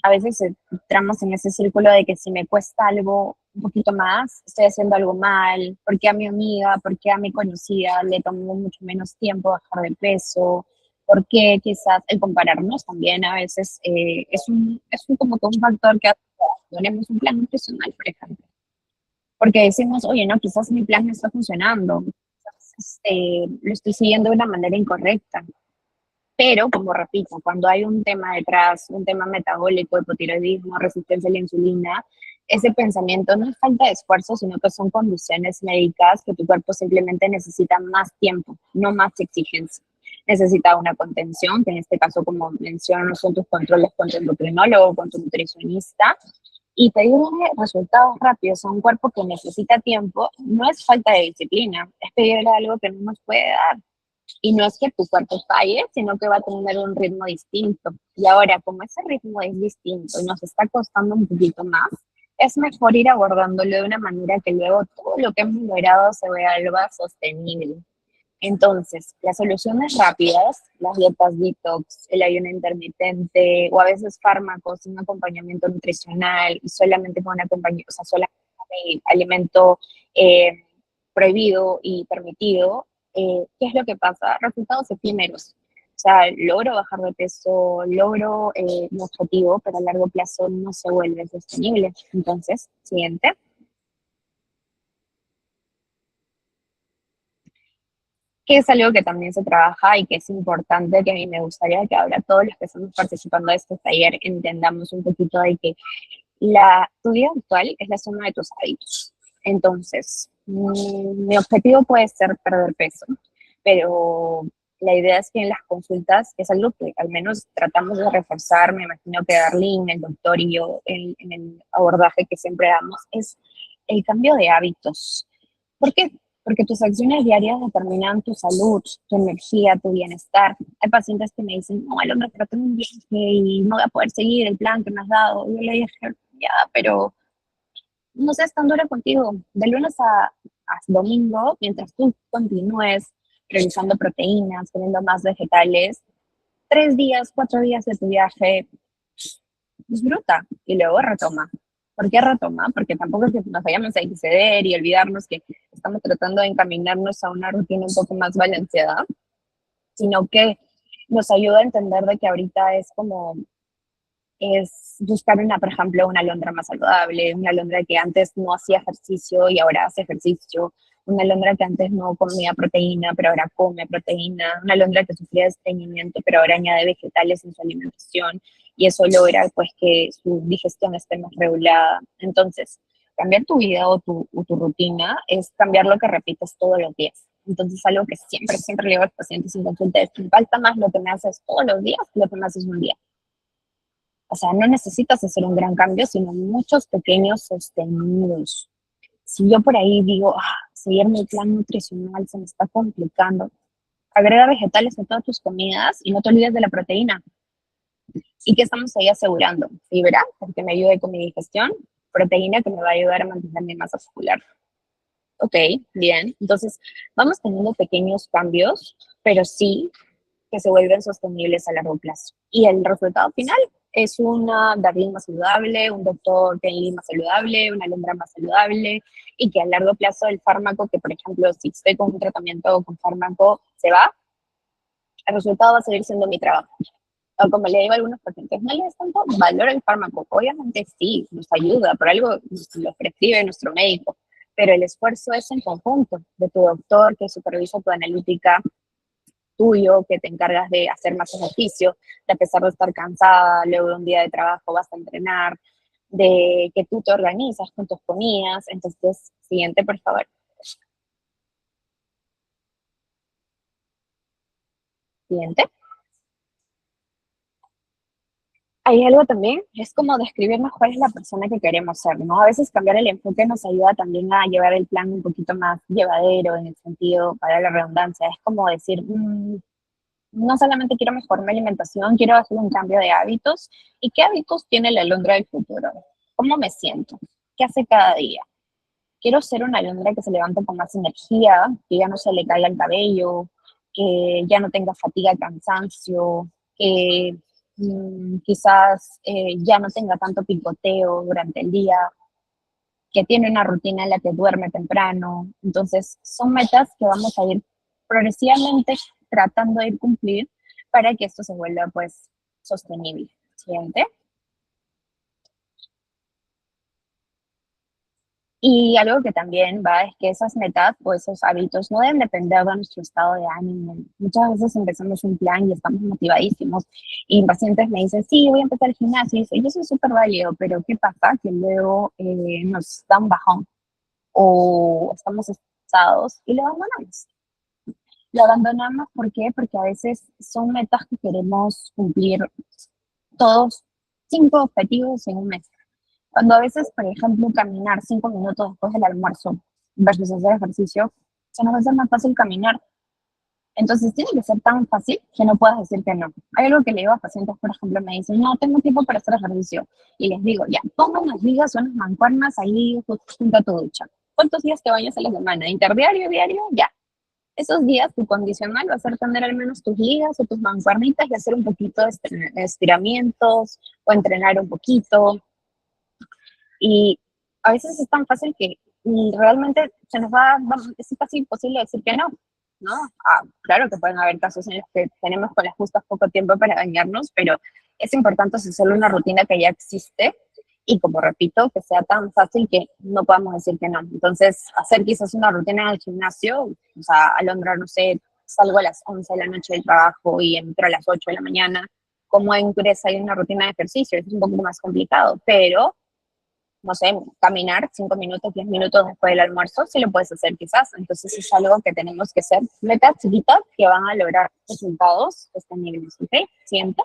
a veces entramos en ese círculo de que si me cuesta algo un poquito más, estoy haciendo algo mal, porque a mi amiga, porque a mi conocida le tomó mucho menos tiempo bajar de peso, porque quizás el compararnos también a veces es un como que un factor que hace que abandonemos un plan nutricional, por ejemplo. Porque decimos, oye, no, quizás mi plan no está funcionando, quizás lo estoy siguiendo de una manera incorrecta. Pero, como repito, cuando hay un tema detrás, un tema metabólico, hipotiroidismo, resistencia a la insulina, ese pensamiento no es falta de esfuerzo, sino que son condiciones médicas que tu cuerpo simplemente necesita más tiempo, no más exigencia. Necesita una contención, que en este caso, como menciono, son tus controles con tu endocrinólogo, con tu nutricionista, y pedirle resultados rápidos a un cuerpo que necesita tiempo no es falta de disciplina, es pedirle algo que no nos puede dar. Y no es que tu cuerpo falle, sino que va a tener un ritmo distinto. Y ahora, como ese ritmo es distinto y nos está costando un poquito más, es mejor ir abordándolo de una manera que luego todo lo que hemos logrado se vea algo sostenible. Entonces, las soluciones rápidas, las dietas detox, el ayuno intermitente o a veces fármacos, un acompañamiento nutricional y solamente con acompañamiento, o sea, solamente alimento eh, prohibido y permitido, ¿qué es lo que pasa? Resultados efímeros. O sea, logro bajar de peso, logro mi objetivo, pero a largo plazo no se vuelve sostenible. Entonces, siguiente. Que es algo que también se trabaja y que es importante, que a mí me gustaría que ahora todos los que estamos participando de este taller entendamos un poquito de que tu vida actual es la suma de tus hábitos. Entonces, mi objetivo puede ser perder peso, pero la idea es que en las consultas, que es algo que al menos tratamos de reforzar, me imagino que Darlene, el doctor y yo, en el abordaje que siempre damos, es el cambio de hábitos. ¿Por qué? Porque tus acciones diarias determinan tu salud, tu energía, tu bienestar. Hay pacientes que me dicen, no, el hombre, pero tengo un viaje y no voy a poder seguir el plan que me has dado. Y yo le dije, ya, pero no seas tan dura contigo. De lunes a domingo, mientras tú continúes realizando proteínas, comiendo más vegetales, 3 días, 4 días de tu viaje, disfruta y luego retoma. ¿Por qué retoma? Porque tampoco es que nos vayamos a exceder y olvidarnos que estamos tratando de encaminarnos a una rutina un poco más balanceada, sino que nos ayuda a entender de que ahorita es buscar por ejemplo, una alondra más saludable, una alondra que antes no hacía ejercicio y ahora hace ejercicio, una alondra que antes no comía proteína, pero ahora come proteína, una alondra que sufría de estreñimiento, pero ahora añade vegetales en su alimentación y eso logra pues que su digestión esté más regulada. Entonces, cambiar tu vida o tu rutina es cambiar lo que repites todos los días. Entonces, algo que siempre, siempre le digo a los pacientes en consulta es que falta más lo que me haces todos los días que lo que me haces un día. O sea, no necesitas hacer un gran cambio, sino muchos pequeños sostenidos. Si yo por ahí digo, seguir mi plan nutricional se me está complicando, agrega vegetales a todas tus comidas y no te olvides de la proteína. ¿Y qué estamos ahí asegurando? Fibra, porque me ayude con mi digestión, proteína que me va a ayudar a mantener mi masa muscular. Ok, bien. Entonces, vamos teniendo pequeños cambios, pero sí que se vuelven sostenibles a largo plazo. Y el resultado final es una Darlene más saludable, un doctor Kenley más saludable, una Alondra más saludable, y que a largo plazo el fármaco, que por ejemplo, si estoy con un tratamiento con fármaco, se va, el resultado va a seguir siendo mi trabajo. o como le digo a algunos pacientes, no le des tanto valor al fármaco. Obviamente sí, nos ayuda, por algo lo prescribe nuestro médico, pero el esfuerzo es en conjunto de tu doctor que supervisa tu analítica, tuyo, que te encargas de hacer más ejercicio, de a pesar de estar cansada, luego de un día de trabajo vas a entrenar, de que tú te organizas con tus comidas. Entonces, siguiente, por favor. Siguiente. Hay algo también, es como describirnos cuál es la persona que queremos ser, ¿no? A veces cambiar el enfoque nos ayuda también a llevar el plan un poquito más llevadero en el sentido, para la redundancia, es como decir, no solamente quiero mejorar mi alimentación, quiero hacer un cambio de hábitos. ¿Y qué hábitos tiene la alondra del futuro? ¿Cómo me siento? ¿Qué hace cada día? Quiero ser una alondra que se levante con más energía, que ya no se le caiga el cabello, que ya no tenga fatiga, cansancio, que quizás ya no tenga tanto picoteo durante el día, que tiene una rutina en la que duerme temprano. Entonces, son metas que vamos a ir progresivamente tratando de ir cumplir para que esto se vuelva pues sostenible. Siguiente. Y algo que también va es que esas metas o esos hábitos no deben depender de nuestro estado de ánimo. Muchas veces empezamos un plan y estamos motivadísimos y pacientes me dicen, sí, voy a empezar el gimnasio y eso es súper válido, pero ¿qué pasa? Que luego nos da un bajón o estamos estresados y lo abandonamos. Lo abandonamos, ¿por qué? Porque a veces son metas que queremos cumplir todos 5 objetivos en un mes. Cuando a veces, por ejemplo, caminar 5 minutos después del almuerzo versus hacer ejercicio, se nos va a hacer más fácil caminar. Entonces tiene que ser tan fácil que no puedas decir que no. Hay algo que le digo a pacientes, por ejemplo, me dicen, no tengo tiempo para hacer ejercicio. Y les digo, ya, pongan unas ligas o unas mancuernas ahí junto a tu ducha. ¿Cuántos días te bañas a la semana? ¿Interdiario, diario? Ya. Esos días tu condicional va a ser tener al menos tus ligas o tus mancuernitas y hacer un poquito de estiramientos o entrenar un poquito. Y a veces es tan fácil que realmente se nos es casi imposible decir que no, ¿no? Claro que pueden haber casos en los que tenemos con las justas poco tiempo para bañarnos, pero es importante hacer una rutina que ya existe y, como repito, que sea tan fácil que no podamos decir que no. Entonces, hacer quizás una rutina en el gimnasio, o sea, Alondra, no sé, salgo a las 11 de la noche del trabajo y entro a las 8 de la mañana, como ingresa hay una rutina de ejercicio, es un poco más complicado, pero no sé, caminar 5 minutos, 10 minutos después del almuerzo, sí lo puedes hacer quizás. Entonces es algo que tenemos que hacer, metas chiquitas que van a lograr resultados sostenibles, ¿ok? Siguiente.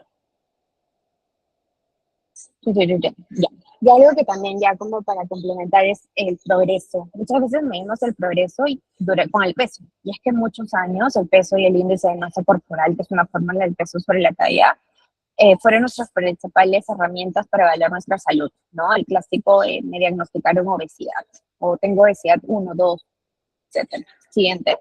Ya. Y algo que también ya como para complementar es el progreso. Muchas veces medimos el progreso con el peso. Y es que en muchos años el peso y el índice de masa corporal, que es una fórmula del peso sobre la talla, fueron nuestras principales herramientas para evaluar nuestra salud, ¿no? El clásico, me diagnosticaron obesidad, o tengo obesidad 1, 2, etcétera. Siguiente.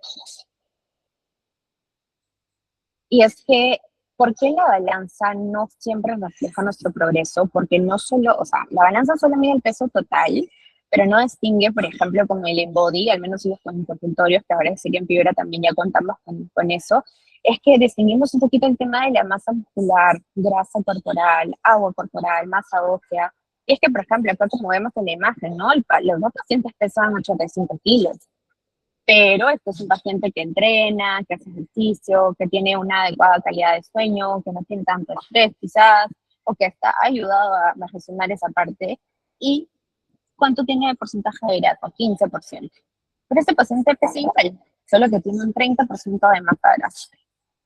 Y es que, ¿por qué la balanza no siempre refleja nuestro progreso? Porque no solo, o sea, la balanza solo mide el peso total, pero no distingue, por ejemplo, con el InBody, al menos los consultorios, que ahora sí que en Fibra también ya contamos con eso, es que distinguimos un poquito el tema de la masa muscular, grasa corporal, agua corporal, masa ósea. Y es que, por ejemplo, acá como vemos en la imagen, ¿no? Los dos pacientes pesan 85 kilos, pero este es un paciente que entrena, que hace ejercicio, que tiene una adecuada calidad de sueño, que no tiene tanto estrés quizás, o que está ayudado a gestionar esa parte. ¿Y cuánto tiene de porcentaje de grasa? 15%. Pero este paciente pesa igual, solo que tiene un 30% de masa grasa.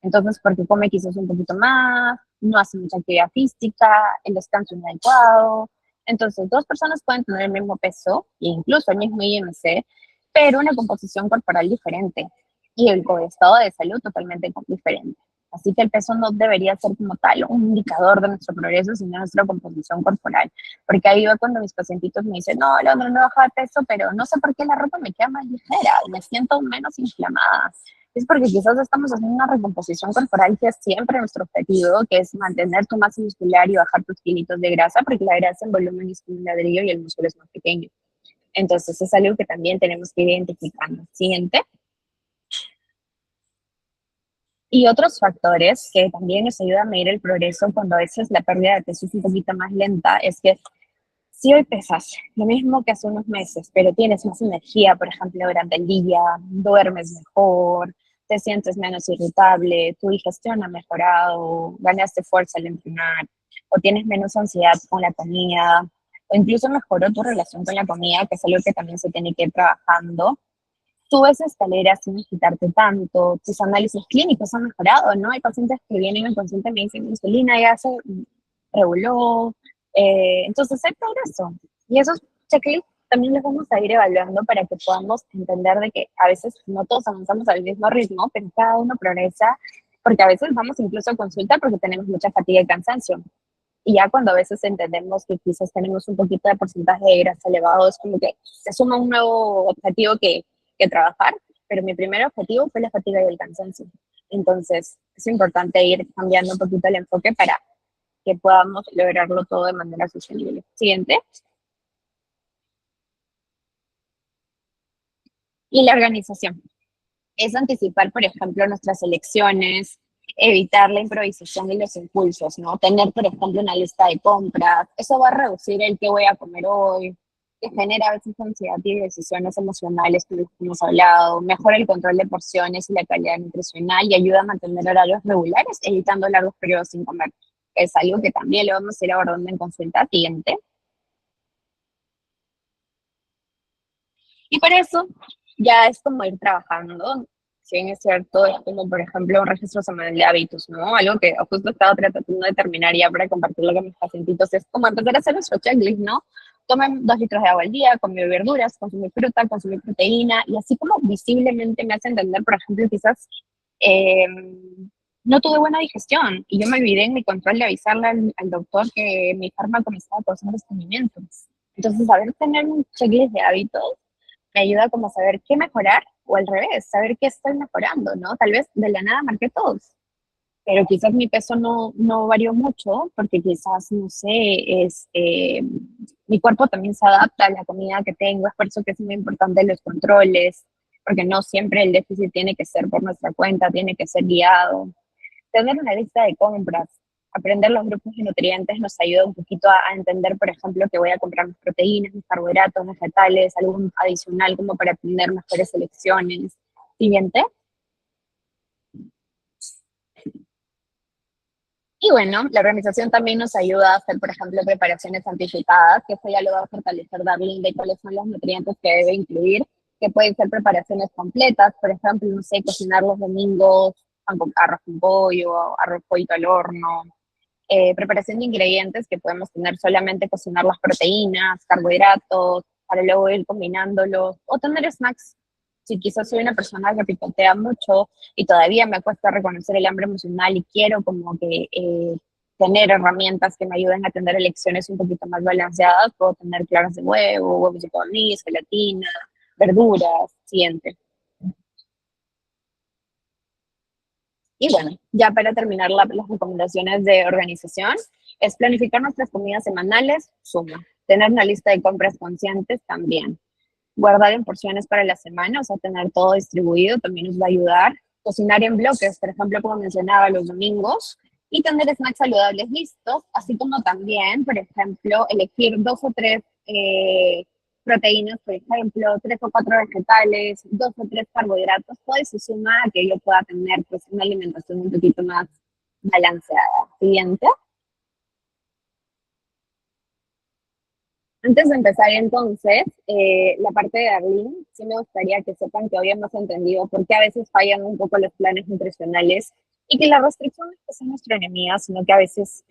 Entonces, porque come quizás un poquito más, no hace mucha actividad física, el descanso inadecuado. Entonces, dos personas pueden tener el mismo peso e incluso el mismo IMC, pero una composición corporal diferente y el estado de salud totalmente diferente. Así que el peso no debería ser como tal un indicador de nuestro progreso, sino nuestra composición corporal. Porque ahí va cuando mis pacientitos me dicen, no, Leandro, no baja de peso, pero no sé por qué la ropa me queda más ligera, me siento menos inflamada. Es porque quizás estamos haciendo una recomposición corporal que es siempre nuestro objetivo, que es mantener tu masa muscular y bajar tus kilitos de grasa, porque la grasa en volumen es como un ladrillo y el músculo es más pequeño. Entonces es algo que también tenemos que ir identificando. Siguiente. Y otros factores que también nos ayudan a medir el progreso cuando a veces la pérdida de peso es un poquito más lenta es que si hoy pesas lo mismo que hace unos meses, pero tienes más energía, por ejemplo, durante el día, duermes mejor, te sientes menos irritable, tu digestión ha mejorado, ganaste fuerza al entrenar, o tienes menos ansiedad con la comida, o incluso mejoró tu relación con la comida, que es algo que también se tiene que ir trabajando. Subes escaleras sin agitarte tanto, tus análisis clínicos han mejorado, ¿no? Hay pacientes que vienen al consulta y me dicen, insulina ya se reguló, entonces hay progreso. Y esos checklists también los vamos a ir evaluando para que podamos entender de que a veces no todos avanzamos al mismo ritmo, pero cada uno progresa, porque a veces vamos incluso a consulta porque tenemos mucha fatiga y cansancio. Y ya cuando a veces entendemos que quizás tenemos un poquito de porcentaje de grasa elevado, es como que se suma un nuevo objetivo que trabajar, pero mi primer objetivo fue la fatiga y el cansancio. Entonces, es importante ir cambiando un poquito el enfoque para que podamos lograrlo todo de manera sostenible. Siguiente. Y la organización. Es anticipar, por ejemplo, nuestras elecciones, evitar la improvisación y los impulsos, ¿no? Tener, por ejemplo, una lista de compras. Eso va a reducir el qué voy a comer hoy, que genera a veces ansiedad y decisiones emocionales que hemos hablado, mejora el control de porciones y la calidad nutricional y ayuda a mantener horarios regulares, evitando largos periodos sin comer. Es algo que también lo vamos a ir abordando en consulta siguiente. Y para eso ya es como ir trabajando. Si bien es cierto, es como por ejemplo un registro semanal de hábitos, ¿no? Algo que justo he estado tratando de terminar ya para compartirlo con mis pacientitos, es como empezar a hacer nuestro checklist, ¿no? Tomen 2 litros de agua al día, comer verduras, consumir fruta, consumir proteína, y así como visiblemente me hace entender, por ejemplo, quizás eh, no tuve buena digestión y yo me olvidé en mi control de avisarle al doctor que mi fármaco me estaba causando estreñimientos. Entonces, saber tener un checklist de hábitos me ayuda como a saber qué mejorar o al revés, saber qué estoy mejorando, ¿no? Tal vez de la nada marqué todos, pero quizás mi peso no varió mucho porque quizás, no sé, mi cuerpo también se adapta a la comida que tengo, es por eso que es muy importante los controles, porque no siempre el déficit tiene que ser por nuestra cuenta, tiene que ser guiado. Tener una lista de compras, aprender los grupos de nutrientes nos ayuda un poquito a entender, por ejemplo, que voy a comprar mis proteínas, mis carbohidratos, vegetales, algún adicional como para tener mejores selecciones. Siguiente. Y bueno, la organización también nos ayuda a hacer, por ejemplo, preparaciones anticipadas, que eso ya lo va a fortalecer Darlene de cuáles son los nutrientes que debe incluir, que pueden ser preparaciones completas, por ejemplo, no sé, cocinar los domingos, arroz con pollo, arroz pollo al horno, preparación de ingredientes que podemos tener solamente cocinar las proteínas, carbohidratos, para luego ir combinándolos, o tener snacks. Si quizás soy una persona que picotea mucho y todavía me cuesta reconocer el hambre emocional y quiero como que tener herramientas que me ayuden a tener elecciones un poquito más balanceadas, puedo tener claras de huevo, huevos de codorniz, gelatina, verduras, siguiente. Y bueno, ya para terminar las recomendaciones de organización, es planificar nuestras comidas semanales, suma. Tener una lista de compras conscientes también. Guardar en porciones para la semana, o sea, tener todo distribuido también nos va a ayudar. Cocinar en bloques, por ejemplo, como mencionaba, los domingos. Y tener snacks saludables listos, así como también, por ejemplo, elegir 2 o 3 proteínas, por ejemplo, 3 o 4 vegetales, 2 o 3 carbohidratos, todo eso suma a que yo pueda tener pues una alimentación un poquito más balanceada. Siguiente. Antes de empezar entonces, la parte de Darlene, sí me gustaría que sepan que hoy hemos entendido por qué a veces fallan un poco los planes nutricionales y que la restricción no es que sea nuestra enemiga, sino que a veces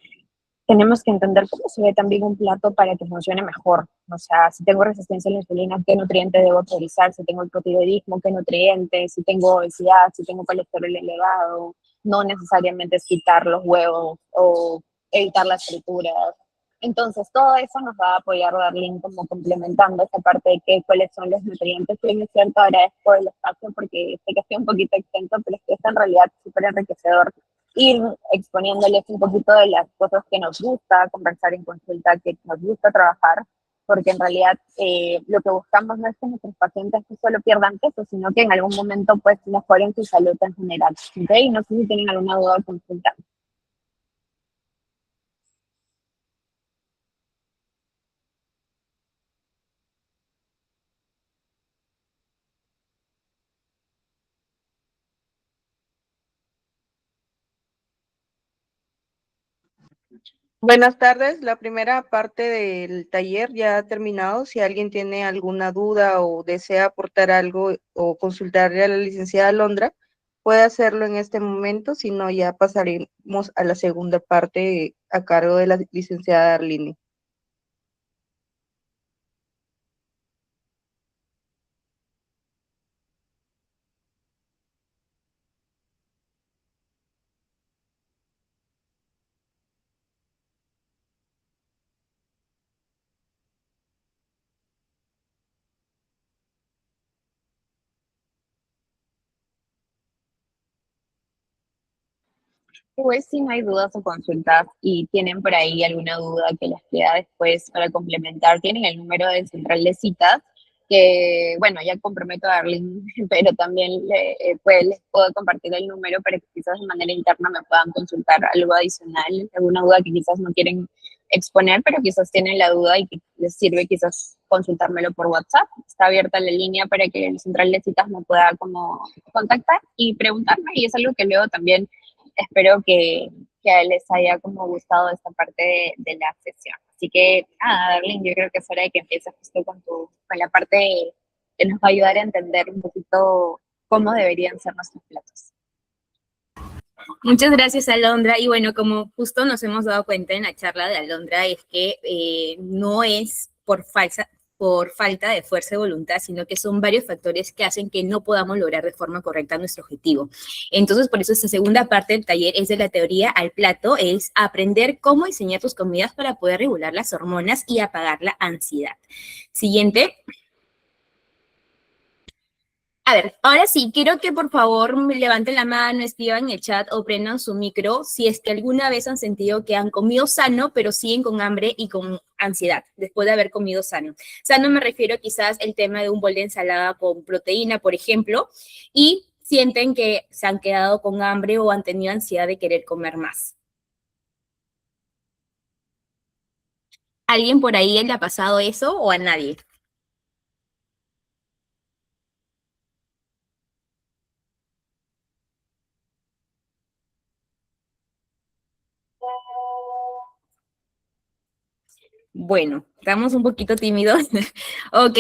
tenemos que entender cómo se ve también un plato para que funcione mejor. O sea, si tengo resistencia a la insulina, ¿qué nutriente debo priorizar? Si tengo hipotiroidismo, ¿qué nutrientes? Si tengo obesidad, si tengo colesterol elevado. No necesariamente es quitar los huevos o evitar las frituras. Entonces, todo eso nos va a apoyar Darlene como complementando esa parte de cuáles son los nutrientes. Y es cierto, agradezco el espacio porque sé que estoy un poquito extenso, pero es que es en realidad súper enriquecedor ir exponiéndoles un poquito de las cosas que nos gusta conversar en consulta, que nos gusta trabajar. porque en realidad lo que buscamos no es que nuestros pacientes no solo pierdan peso, sino que en algún momento pues mejoren su salud en general. ¿Okay? No sé si tienen alguna duda o consulta. Buenas tardes. La primera parte del taller ya ha terminado. Si alguien tiene alguna duda o desea aportar algo o consultarle a la licenciada Alondra, puede hacerlo en este momento. Si no, ya pasaremos a la segunda parte a cargo de la licenciada Arlene. Pues si no hay dudas o consultas y tienen por ahí alguna duda que les queda después para complementar, tienen el número del central de citas, que bueno, ya comprometo a Arlene, pero también pues, les puedo compartir el número para que quizás de manera interna me puedan consultar algo adicional, alguna duda que quizás no quieren exponer, pero quizás tienen la duda y que les sirve quizás consultármelo por WhatsApp. Está abierta la línea para que el central de citas me pueda como contactar y preguntarme, y es algo que luego también espero que les haya como gustado esta parte de la sesión. Así que, nada, Darlene, yo creo que es hora de que empieces justo con la parte que nos va a ayudar a entender un poquito cómo deberían ser nuestros platos. Muchas gracias, Alondra. Y bueno, como justo nos hemos dado cuenta en la charla de Alondra, es que no es por falta de fuerza de voluntad, sino que son varios factores que hacen que no podamos lograr de forma correcta nuestro objetivo. Entonces, por eso esta segunda parte del taller es de la teoría al plato, es aprender cómo diseñar tus comidas para poder regular las hormonas y apagar la ansiedad. Siguiente. A ver, ahora sí, quiero que por favor me levanten la mano, escriban en el chat o prendan su micro si es que alguna vez han sentido que han comido sano, pero siguen con hambre y con ansiedad después de haber comido sano. Sano me refiero quizás el tema de un bol de ensalada con proteína, por ejemplo, y sienten que se han quedado con hambre o han tenido ansiedad de querer comer más. ¿Alguien por ahí le ha pasado eso o a nadie? Bueno, estamos un poquito tímidos. Ok,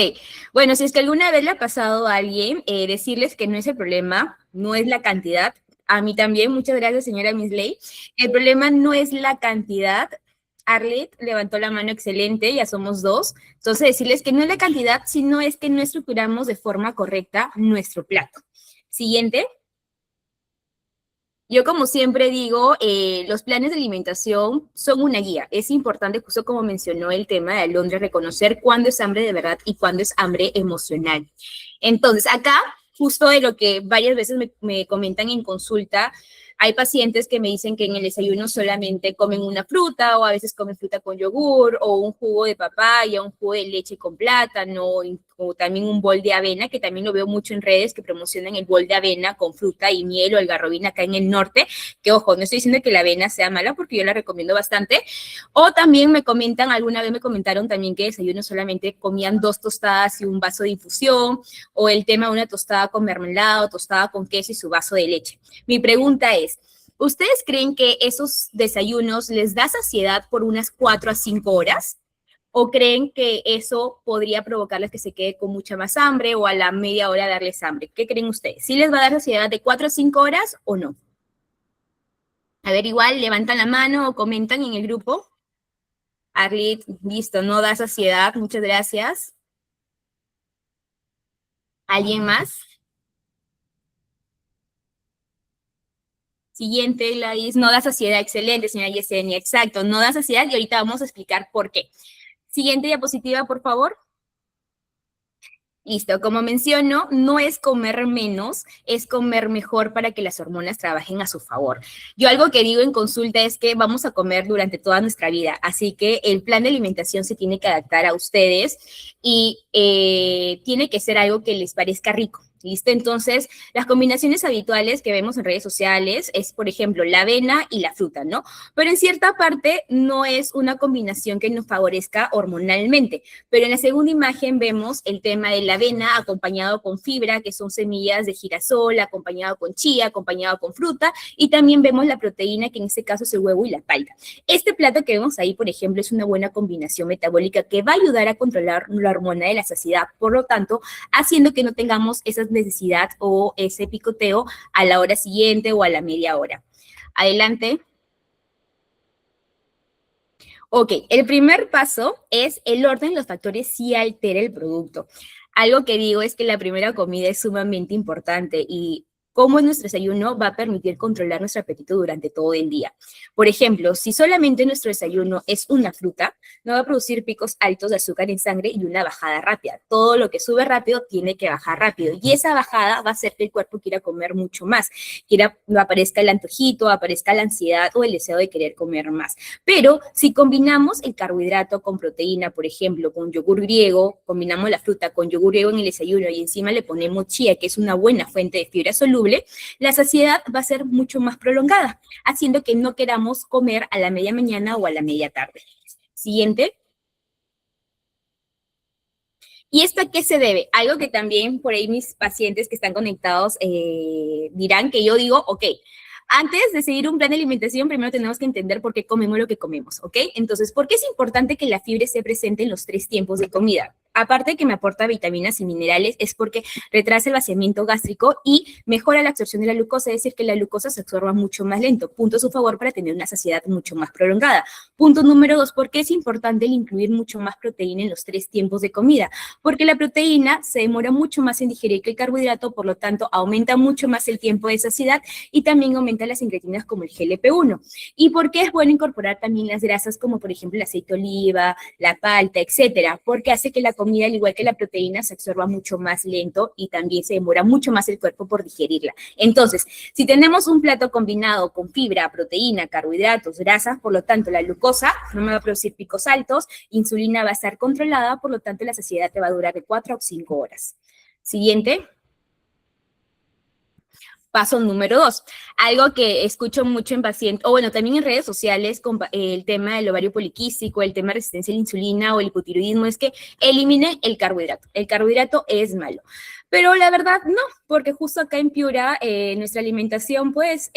bueno, si es que alguna vez le ha pasado a alguien, decirles que no es el problema, no es la cantidad. A mí también, muchas gracias, señora Misley. El problema no es la cantidad. Arlet levantó la mano, excelente, ya somos dos. Entonces, decirles que no es la cantidad, sino es que no estructuramos de forma correcta nuestro plato. Siguiente. Yo, como siempre digo, los planes de alimentación son una guía. Es importante, justo como mencionó el tema de Alondra, reconocer cuándo es hambre de verdad y cuándo es hambre emocional. Entonces, acá, justo de lo que varias veces me comentan en consulta, hay pacientes que me dicen que en el desayuno solamente comen una fruta o a veces comen fruta con yogur o un jugo de papaya, un jugo de leche con plátano o también un bol de avena, que también lo veo mucho en redes que promocionan el bol de avena con fruta y miel o algarrobina acá en el norte, que ojo, no estoy diciendo que la avena sea mala porque yo la recomiendo bastante. O también me comentan, alguna vez me comentaron también que desayuno solamente comían 2 tostadas y un vaso de infusión, o el tema de una tostada con mermelada o tostada con queso y su vaso de leche. Mi pregunta es, ¿ustedes creen que esos desayunos les da saciedad por unas 4 a 5 horas? ¿O creen que eso podría provocarles que se quede con mucha más hambre o a la media hora darles hambre? ¿Qué creen ustedes? ¿Sí les va a dar saciedad de 4 a 5 horas o no? A ver, igual, levantan la mano o comentan en el grupo. Arlit, listo, no da saciedad, muchas gracias. ¿Alguien más? Siguiente, Gladys, no da saciedad, excelente, señora Yesenia, exacto, no da saciedad y ahorita vamos a explicar por qué. Siguiente diapositiva, por favor. Listo, como menciono, no es comer menos, es comer mejor para que las hormonas trabajen a su favor. Yo algo que digo en consulta es que vamos a comer durante toda nuestra vida, así que el plan de alimentación se tiene que adaptar a ustedes y tiene que ser algo que les parezca rico. ¿Listo? Entonces, las combinaciones habituales que vemos en redes sociales es, por ejemplo, la avena y la fruta, ¿no? Pero en cierta parte no es una combinación que nos favorezca hormonalmente. Pero en la segunda imagen vemos el tema de la avena acompañado con fibra, que son semillas de girasol, acompañado con chía, acompañado con fruta, y también vemos la proteína, que en este caso es el huevo y la palta. Este plato que vemos ahí, por ejemplo, es una buena combinación metabólica que va a ayudar a controlar la hormona de la saciedad, por lo tanto, haciendo que no tengamos esas necesidad o ese picoteo a la hora siguiente o a la media hora. Adelante. Ok, el primer paso es el orden de los factores si altera el producto. Algo que digo es que la primera comida es sumamente importante y cómo es nuestro desayuno va a permitir controlar nuestro apetito durante todo el día. Por ejemplo, si solamente nuestro desayuno es una fruta, no va a producir picos altos de azúcar en sangre y una bajada rápida. Todo lo que sube rápido tiene que bajar rápido y esa bajada va a hacer que el cuerpo quiera comer mucho más, aparezca el antojito, aparezca la ansiedad o el deseo de querer comer más. Pero si combinamos el carbohidrato con proteína, por ejemplo, con yogur griego, combinamos la fruta con yogur griego en el desayuno y encima le ponemos chía, que es una buena fuente de fibra soluble, la saciedad va a ser mucho más prolongada, haciendo que no queramos comer a la media mañana o a la media tarde. Siguiente. ¿Y esto a qué se debe? Algo que también por ahí mis pacientes que están conectados dirán que yo digo, ok, antes de seguir un plan de alimentación, primero tenemos que entender por qué comemos lo que comemos, ¿ok? Entonces, ¿por qué es importante que la fibra esté presente en los 3 tiempos de comida? Aparte de que me aporta vitaminas y minerales, es porque retrasa el vaciamiento gástrico y mejora la absorción de la glucosa, es decir, que la glucosa se absorba mucho más lento. Punto a su favor para tener una saciedad mucho más prolongada. Punto número 2, ¿por qué es importante el incluir mucho más proteína en los 3 tiempos de comida? Porque la proteína se demora mucho más en digerir que el carbohidrato, por lo tanto, aumenta mucho más el tiempo de saciedad y también aumenta las incretinas como el GLP-1. ¿Y por qué es bueno incorporar también las grasas como, por ejemplo, el aceite de oliva, la palta, etcétera? Porque hace que la comida, al igual que la proteína, se absorba mucho más lento y también se demora mucho más el cuerpo por digerirla. Entonces, si tenemos un plato combinado con fibra, proteína, carbohidratos, grasas, por lo tanto, la glucosa no me va a producir picos altos, insulina va a estar controlada, por lo tanto, la saciedad te va a durar de 4 o 5 horas. Siguiente. Paso número 2, algo que escucho mucho en pacientes, o bueno, también en redes sociales, con el tema del ovario poliquístico, el tema de resistencia a la insulina o el hipotiroidismo, es que eliminen el carbohidrato. El carbohidrato es malo. Pero la verdad, no, porque justo acá en Piura, nuestra alimentación, pues,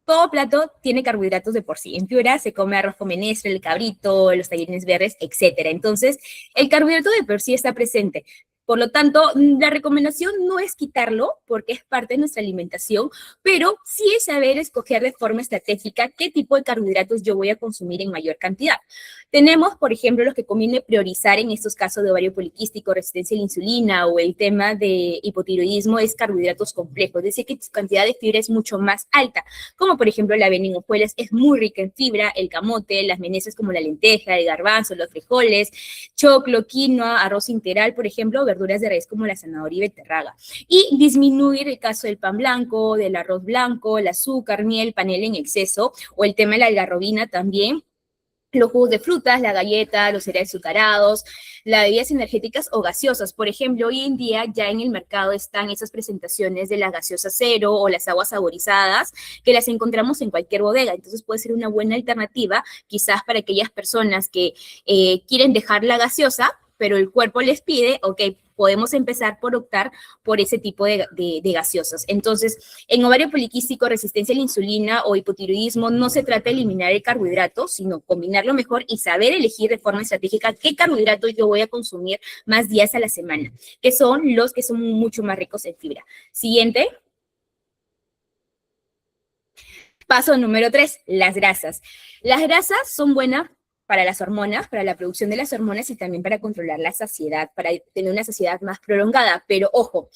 todo plato tiene carbohidratos de por sí. En Piura se come arroz con menestra, el cabrito, los tallarines verdes, etcétera. Entonces, el carbohidrato de por sí está presente. Por lo tanto, la recomendación no es quitarlo, porque es parte de nuestra alimentación, pero sí es saber escoger de forma estratégica qué tipo de carbohidratos yo voy a consumir en mayor cantidad. Tenemos, por ejemplo, los que conviene priorizar en estos casos de ovario poliquístico, resistencia a la insulina o el tema de hipotiroidismo, es carbohidratos complejos, es decir, que su cantidad de fibra es mucho más alta, como por ejemplo la avena en hojuelas es muy rica en fibra, el camote, las menestras como la lenteja, el garbanzo, los frijoles, choclo, quinoa, arroz integral, por ejemplo, verduras de raíz como la zanahoria y beterraga. Y disminuir el caso del pan blanco, del arroz blanco, el azúcar, miel, panela en exceso, o el tema de la algarrobina también, los jugos de frutas, la galleta, los cereales azucarados, las bebidas energéticas o gaseosas. Por ejemplo, hoy en día ya en el mercado están esas presentaciones de las gaseosas cero o las aguas saborizadas que las encontramos en cualquier bodega. Entonces puede ser una buena alternativa quizás para aquellas personas que quieren dejar la gaseosa, pero el cuerpo les pide, ok, podemos empezar por optar por ese tipo de gaseosas. Entonces, en ovario poliquístico, resistencia a la insulina o hipotiroidismo, no se trata de eliminar el carbohidrato, sino combinarlo mejor y saber elegir de forma estratégica qué carbohidratos yo voy a consumir más días a la semana, que son los que son mucho más ricos en fibra. Siguiente. Paso número 3, las grasas. Las grasas son buenas para las hormonas, para la producción de las hormonas y también para controlar la saciedad, para tener una saciedad más prolongada. Pero ojo,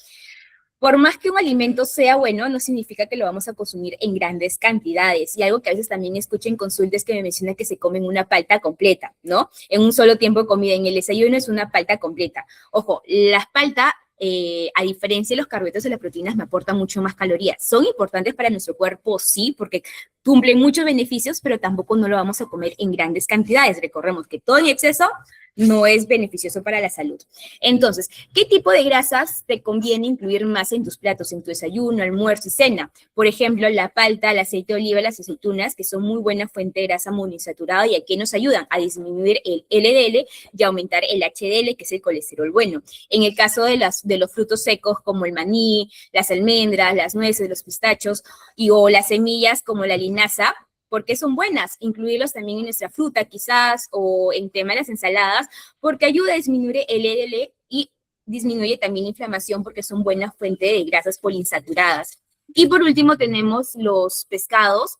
Por más que un alimento sea bueno, no significa que lo vamos a consumir en grandes cantidades. Y algo que a veces también escucho en consultas que me menciona que se comen una palta completa, ¿no? En un solo tiempo de comida. En el desayuno es una palta completa. Ojo, las paltas, a diferencia de los carbohidratos y las proteínas, me aportan mucho más calorías. Son importantes para nuestro cuerpo, sí, porque cumplen muchos beneficios, pero tampoco no lo vamos a comer en grandes cantidades. Recordemos que todo en exceso no es beneficioso para la salud. Entonces, ¿qué tipo de grasas te conviene incluir más en tus platos, en tu desayuno, almuerzo y cena? Por ejemplo, la palta, el aceite de oliva, las aceitunas, que son muy buena fuente de grasa monoinsaturada y aquí nos ayudan a disminuir el LDL y aumentar el HDL, que es el colesterol bueno. En el caso de los frutos secos, como el maní, las almendras, las nueces, los pistachos o las semillas, como la linaza, porque son buenas, incluirlos también en nuestra fruta quizás, o en tema de las ensaladas, porque ayuda a disminuir el LDL y disminuye también la inflamación porque son buena fuente de grasas poliinsaturadas. Y por último tenemos los pescados,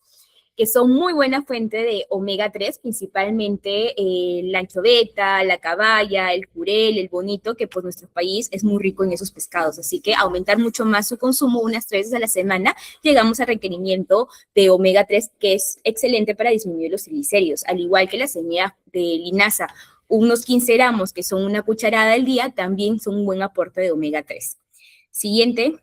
que son muy buena fuente de omega 3, principalmente la anchoveta, la caballa, el jurel, el bonito, que por nuestro país es muy rico en esos pescados. Así que aumentar mucho más su consumo unas 3 veces a la semana, llegamos al requerimiento de omega 3, que es excelente para disminuir los triglicéridos, al igual que la semilla de linaza. Unos 15 gramos, que son una cucharada al día, también son un buen aporte de omega 3. Siguiente.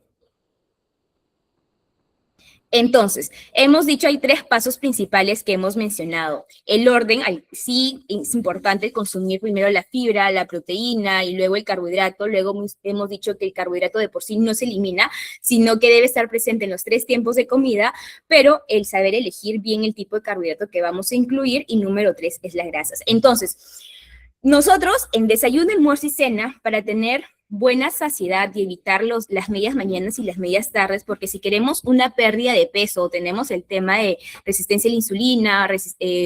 Entonces, hemos dicho, hay 3 pasos principales que hemos mencionado. El orden, sí, es importante consumir primero la fibra, la proteína y luego el carbohidrato. Luego hemos dicho que el carbohidrato de por sí no se elimina, sino que debe estar presente en los 3 tiempos de comida, pero el saber elegir bien el tipo de carbohidrato que vamos a incluir. Y número 3 es las grasas. Entonces, nosotros en desayuno, almuerzo y cena, para tener buena saciedad y evitar las medias mañanas y las medias tardes, porque si queremos una pérdida de peso o tenemos el tema de resistencia a la insulina,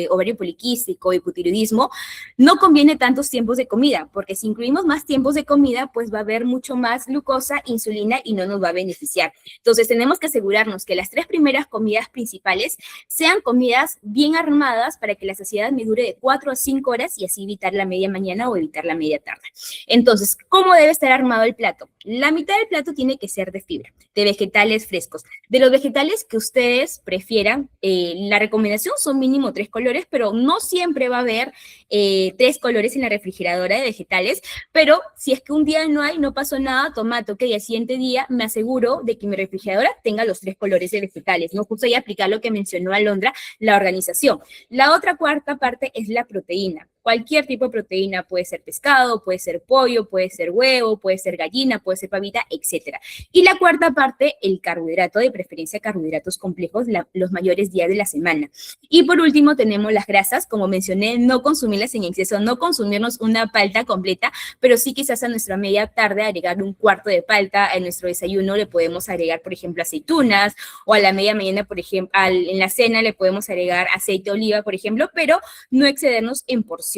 ovario poliquístico, hipotiroidismo, no conviene tantos tiempos de comida, porque si incluimos más tiempos de comida, pues va a haber mucho más glucosa, insulina y no nos va a beneficiar. Entonces tenemos que asegurarnos que las 3 primeras comidas principales sean comidas bien armadas para que la saciedad me dure de 4 a 5 horas y así evitar la media mañana o evitar la media tarde. Entonces, ¿cómo debe estar armado el plato? La mitad del plato tiene que ser de fibra, de vegetales frescos. De los vegetales que ustedes prefieran, la recomendación son mínimo 3 colores, pero no siempre va a haber 3 colores en la refrigeradora de vegetales, pero si es que un día no hay, no pasó nada, tomate, ok, al siguiente día me aseguro de que mi refrigeradora tenga los 3 colores de vegetales, ¿no? Justo ahí aplicar lo que mencionó Alondra, la organización. La otra cuarta parte es la proteína. Cualquier tipo de proteína, puede ser pescado, puede ser pollo, puede ser huevo, puede ser gallina, puede ser pavita, etc. Y la cuarta parte, el carbohidrato, de preferencia carbohidratos complejos, los mayores días de la semana. Y por último tenemos las grasas, como mencioné, no consumirlas en exceso, no consumirnos una palta completa, pero sí quizás a nuestra media tarde agregar un cuarto de palta, en nuestro desayuno le podemos agregar, por ejemplo, aceitunas, o a la media mañana, por ejemplo, en la cena le podemos agregar aceite de oliva, por ejemplo, pero no excedernos en porciones.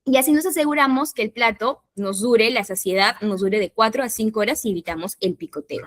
Y así nos aseguramos que el plato nos dure, la saciedad nos dure de 4 a 5 horas y evitamos el picoteo.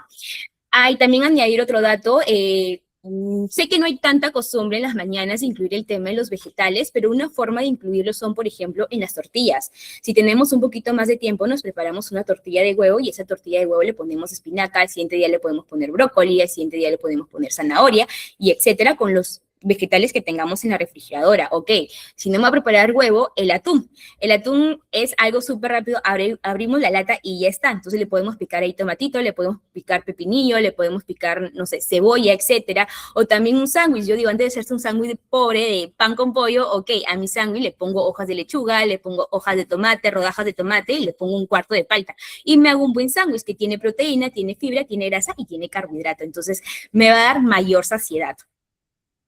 Y también añadir otro dato, sé que no hay tanta costumbre en las mañanas de incluir el tema de los vegetales, pero una forma de incluirlos son, por ejemplo, en las tortillas. Si tenemos un poquito más de tiempo, nos preparamos una tortilla de huevo y esa tortilla de huevo le ponemos espinaca, al siguiente día le podemos poner brócoli, al siguiente día le podemos poner zanahoria y etcétera, con los vegetales que tengamos en la refrigeradora. Ok, si no me va a preparar huevo, el atún. El atún es algo súper rápido, abrimos la lata y ya está. Entonces le podemos picar ahí tomatito, le podemos picar pepinillo, le podemos picar, no sé, cebolla, etcétera. O también un sándwich. Yo digo, antes de hacerse un sándwich pobre de pan con pollo, ok, a mi sándwich le pongo hojas de lechuga, le pongo hojas de tomate, rodajas de tomate y le pongo un cuarto de palta. Y me hago un buen sándwich que tiene proteína, tiene fibra, tiene grasa y tiene carbohidrato. Entonces me va a dar mayor saciedad.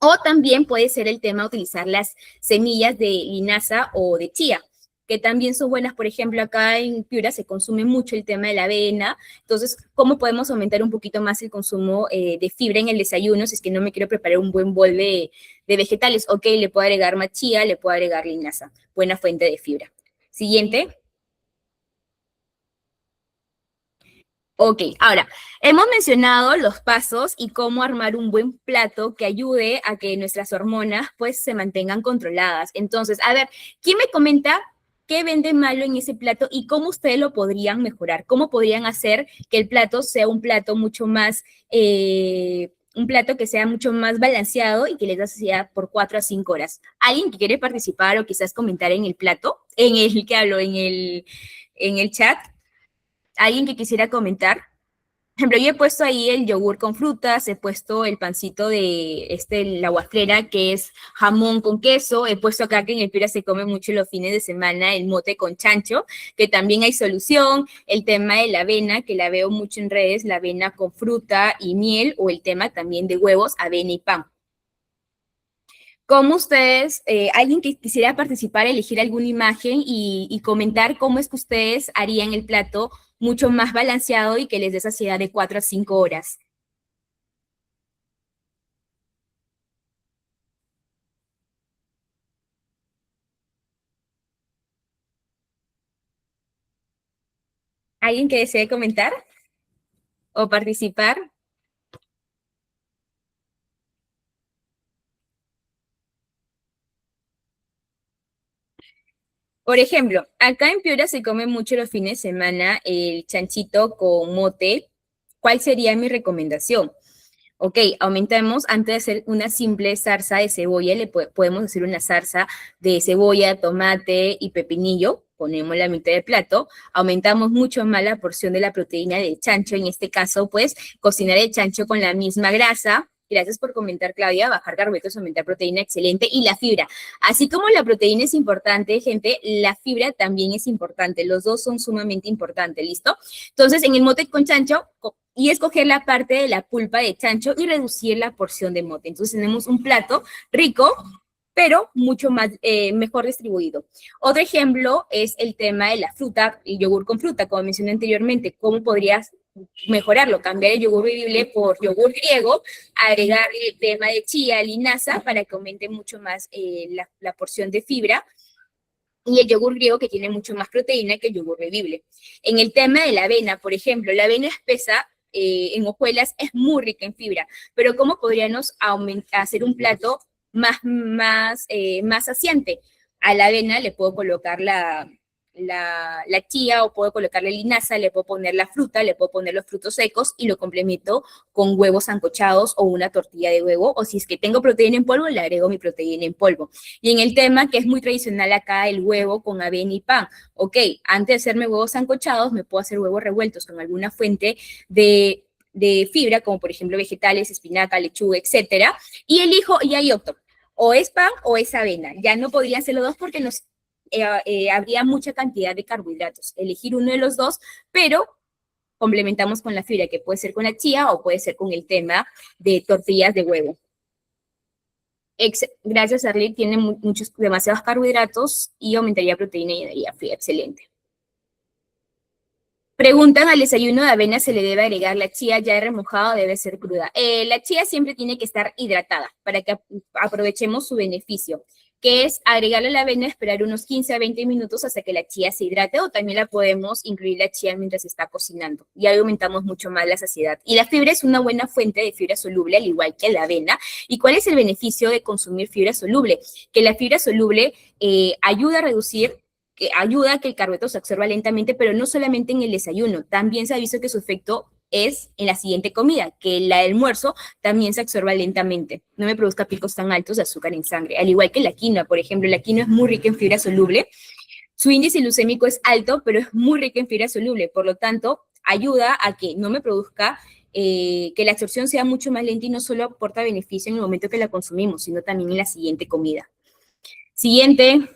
O también puede ser el tema de utilizar las semillas de linaza o de chía, que también son buenas. Por ejemplo, acá en Piura se consume mucho el tema de la avena. Entonces, ¿cómo podemos aumentar un poquito más el consumo de fibra en el desayuno si es que no me quiero preparar un buen bol de vegetales? Ok, le puedo agregar más chía, le puedo agregar linaza. Buena fuente de fibra. Siguiente. Ok, ahora, hemos mencionado los pasos y cómo armar un buen plato que ayude a que nuestras hormonas pues se mantengan controladas. Entonces, a ver, ¿quién me comenta qué ven de malo en ese plato y cómo ustedes lo podrían mejorar, cómo podrían hacer que el plato sea un plato mucho más, un plato que sea mucho más balanceado y que les da saciedad por 4 a 5 horas. ¿Alguien que quiere participar o quizás comentar en el plato, en el que hablo, en el chat? ¿Alguien que quisiera comentar? Por ejemplo, yo he puesto ahí el yogur con frutas, he puesto el pancito de la guaflera, que es jamón con queso, he puesto acá que en el Piura se come mucho los fines de semana el mote con chancho, que también hay solución, el tema de la avena, que la veo mucho en redes, la avena con fruta y miel, o el tema también de huevos, avena y pan. ¿Cómo ustedes, alguien que quisiera participar, elegir alguna imagen y comentar cómo es que ustedes harían el plato mucho más balanceado y que les dé saciedad de 4 a 5 horas? ¿Alguien que desee comentar o participar? Por ejemplo, acá en Piura se come mucho los fines de semana el chanchito con mote. ¿Cuál sería mi recomendación? Ok, aumentamos, antes de hacer una simple salsa de cebolla, podemos hacer una salsa de cebolla, tomate y pepinillo, ponemos la mitad del plato, aumentamos mucho más la porción de la proteína del chancho, en este caso, pues, cocinar el chancho con la misma grasa. Gracias por comentar, Claudia, bajar carbohidratos, aumentar proteína, excelente, y la fibra. Así como la proteína es importante, gente, la fibra también es importante, los dos son sumamente importantes, ¿listo? Entonces, en el mote con chancho, y escoger la parte de la pulpa de chancho y reducir la porción de mote. Entonces tenemos un plato rico, pero mucho más, mejor distribuido. Otro ejemplo es el tema de la fruta, el yogur con fruta, como mencioné anteriormente. ¿Cómo podrías mejorarlo? Cambiar el yogur bebible por yogur griego, agregar el tema de chía, linaza, para que aumente mucho más la porción de fibra, y el yogur griego, que tiene mucho más proteína que el yogur bebible. En el tema de la avena, por ejemplo, la avena espesa en hojuelas es muy rica en fibra, pero ¿cómo podríamos hacer un plato más saciante? A la avena le puedo colocar la chía, o puedo colocarle linaza, le puedo poner la fruta, le puedo poner los frutos secos y lo complemento con huevos sancochados o una tortilla de huevo, o si es que tengo proteína en polvo, le agrego mi proteína en polvo. Y en el tema que es muy tradicional acá, el huevo con avena y pan. Ok, antes de hacerme huevos sancochados, me puedo hacer huevos revueltos con alguna fuente de fibra, como por ejemplo vegetales, espinaca, lechuga, etcétera, y elijo, y ahí opto, o es pan o es avena. Ya no podrían ser los dos porque habría mucha cantidad de carbohidratos. Elegir uno de los dos, pero complementamos con la fibra, que puede ser con la chía o puede ser con el tema de tortillas de huevo. Gracias, Arlene. Tiene demasiados carbohidratos y aumentaría proteína y daría fibra. Excelente. Preguntan, ¿al desayuno de avena se le debe agregar la chía ya remojada o debe ser cruda? La chía siempre tiene que estar hidratada para que aprovechemos su beneficio, que es agregarle la avena, esperar unos 15 a 20 minutos hasta que la chía se hidrate, o también la podemos incluir la chía mientras está cocinando. Y ahí aumentamos mucho más la saciedad. Y la fibra es una buena fuente de fibra soluble, al igual que la avena. ¿Y cuál es el beneficio de consumir fibra soluble? Que la fibra soluble ayuda a reducir, que ayuda a que el carbohidrato se absorba lentamente, pero no solamente en el desayuno, también se ha visto que su efecto es en la siguiente comida, que el almuerzo también se absorba lentamente, no me produzca picos tan altos de azúcar en sangre, al igual que la quinoa, por ejemplo. La quinoa es muy rica en fibra soluble, su índice glucémico es alto, pero es muy rica en fibra soluble, por lo tanto, ayuda a que no me produzca, que la absorción sea mucho más lenta, y no solo aporta beneficio en el momento que la consumimos, sino también en la siguiente comida. Siguiente.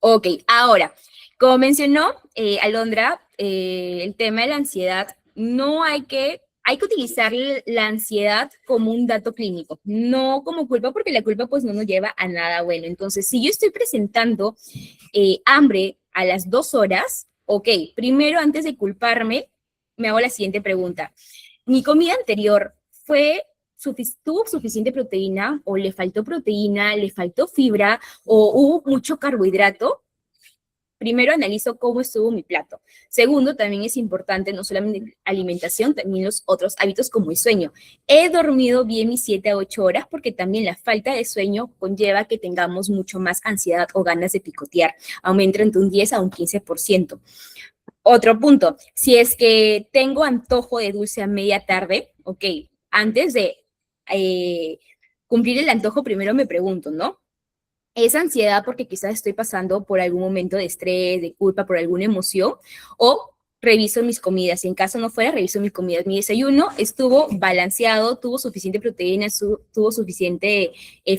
Ok, ahora, como mencionó Alondra, el tema de la ansiedad, hay que utilizar la ansiedad como un dato clínico, no como culpa, porque la culpa pues no nos lleva a nada bueno. Entonces, si yo estoy presentando hambre a las 2 horas, ok, primero, antes de culparme, me hago la siguiente pregunta. ¿Mi comida anterior tuvo suficiente proteína, o le faltó proteína, le faltó fibra, o hubo mucho carbohidrato? primero analizo cómo estuvo mi plato. Segundo, también es importante no solamente la alimentación, también los otros hábitos como el sueño. He dormido bien mis 7 a 8 horas porque también la falta de sueño conlleva que tengamos mucho más ansiedad o ganas de picotear. Aumenta entre un 10 a un 15%. Otro punto, si es que tengo antojo de dulce a media tarde, ok, antes de cumplir el antojo, primero me pregunto, ¿no? ¿Es ansiedad porque quizás estoy pasando por algún momento de estrés, de culpa, por alguna emoción? ¿O reviso mis comidas? Si en caso no fuera, reviso mis comidas. Mi desayuno estuvo balanceado, tuvo suficiente proteína, tuvo suficiente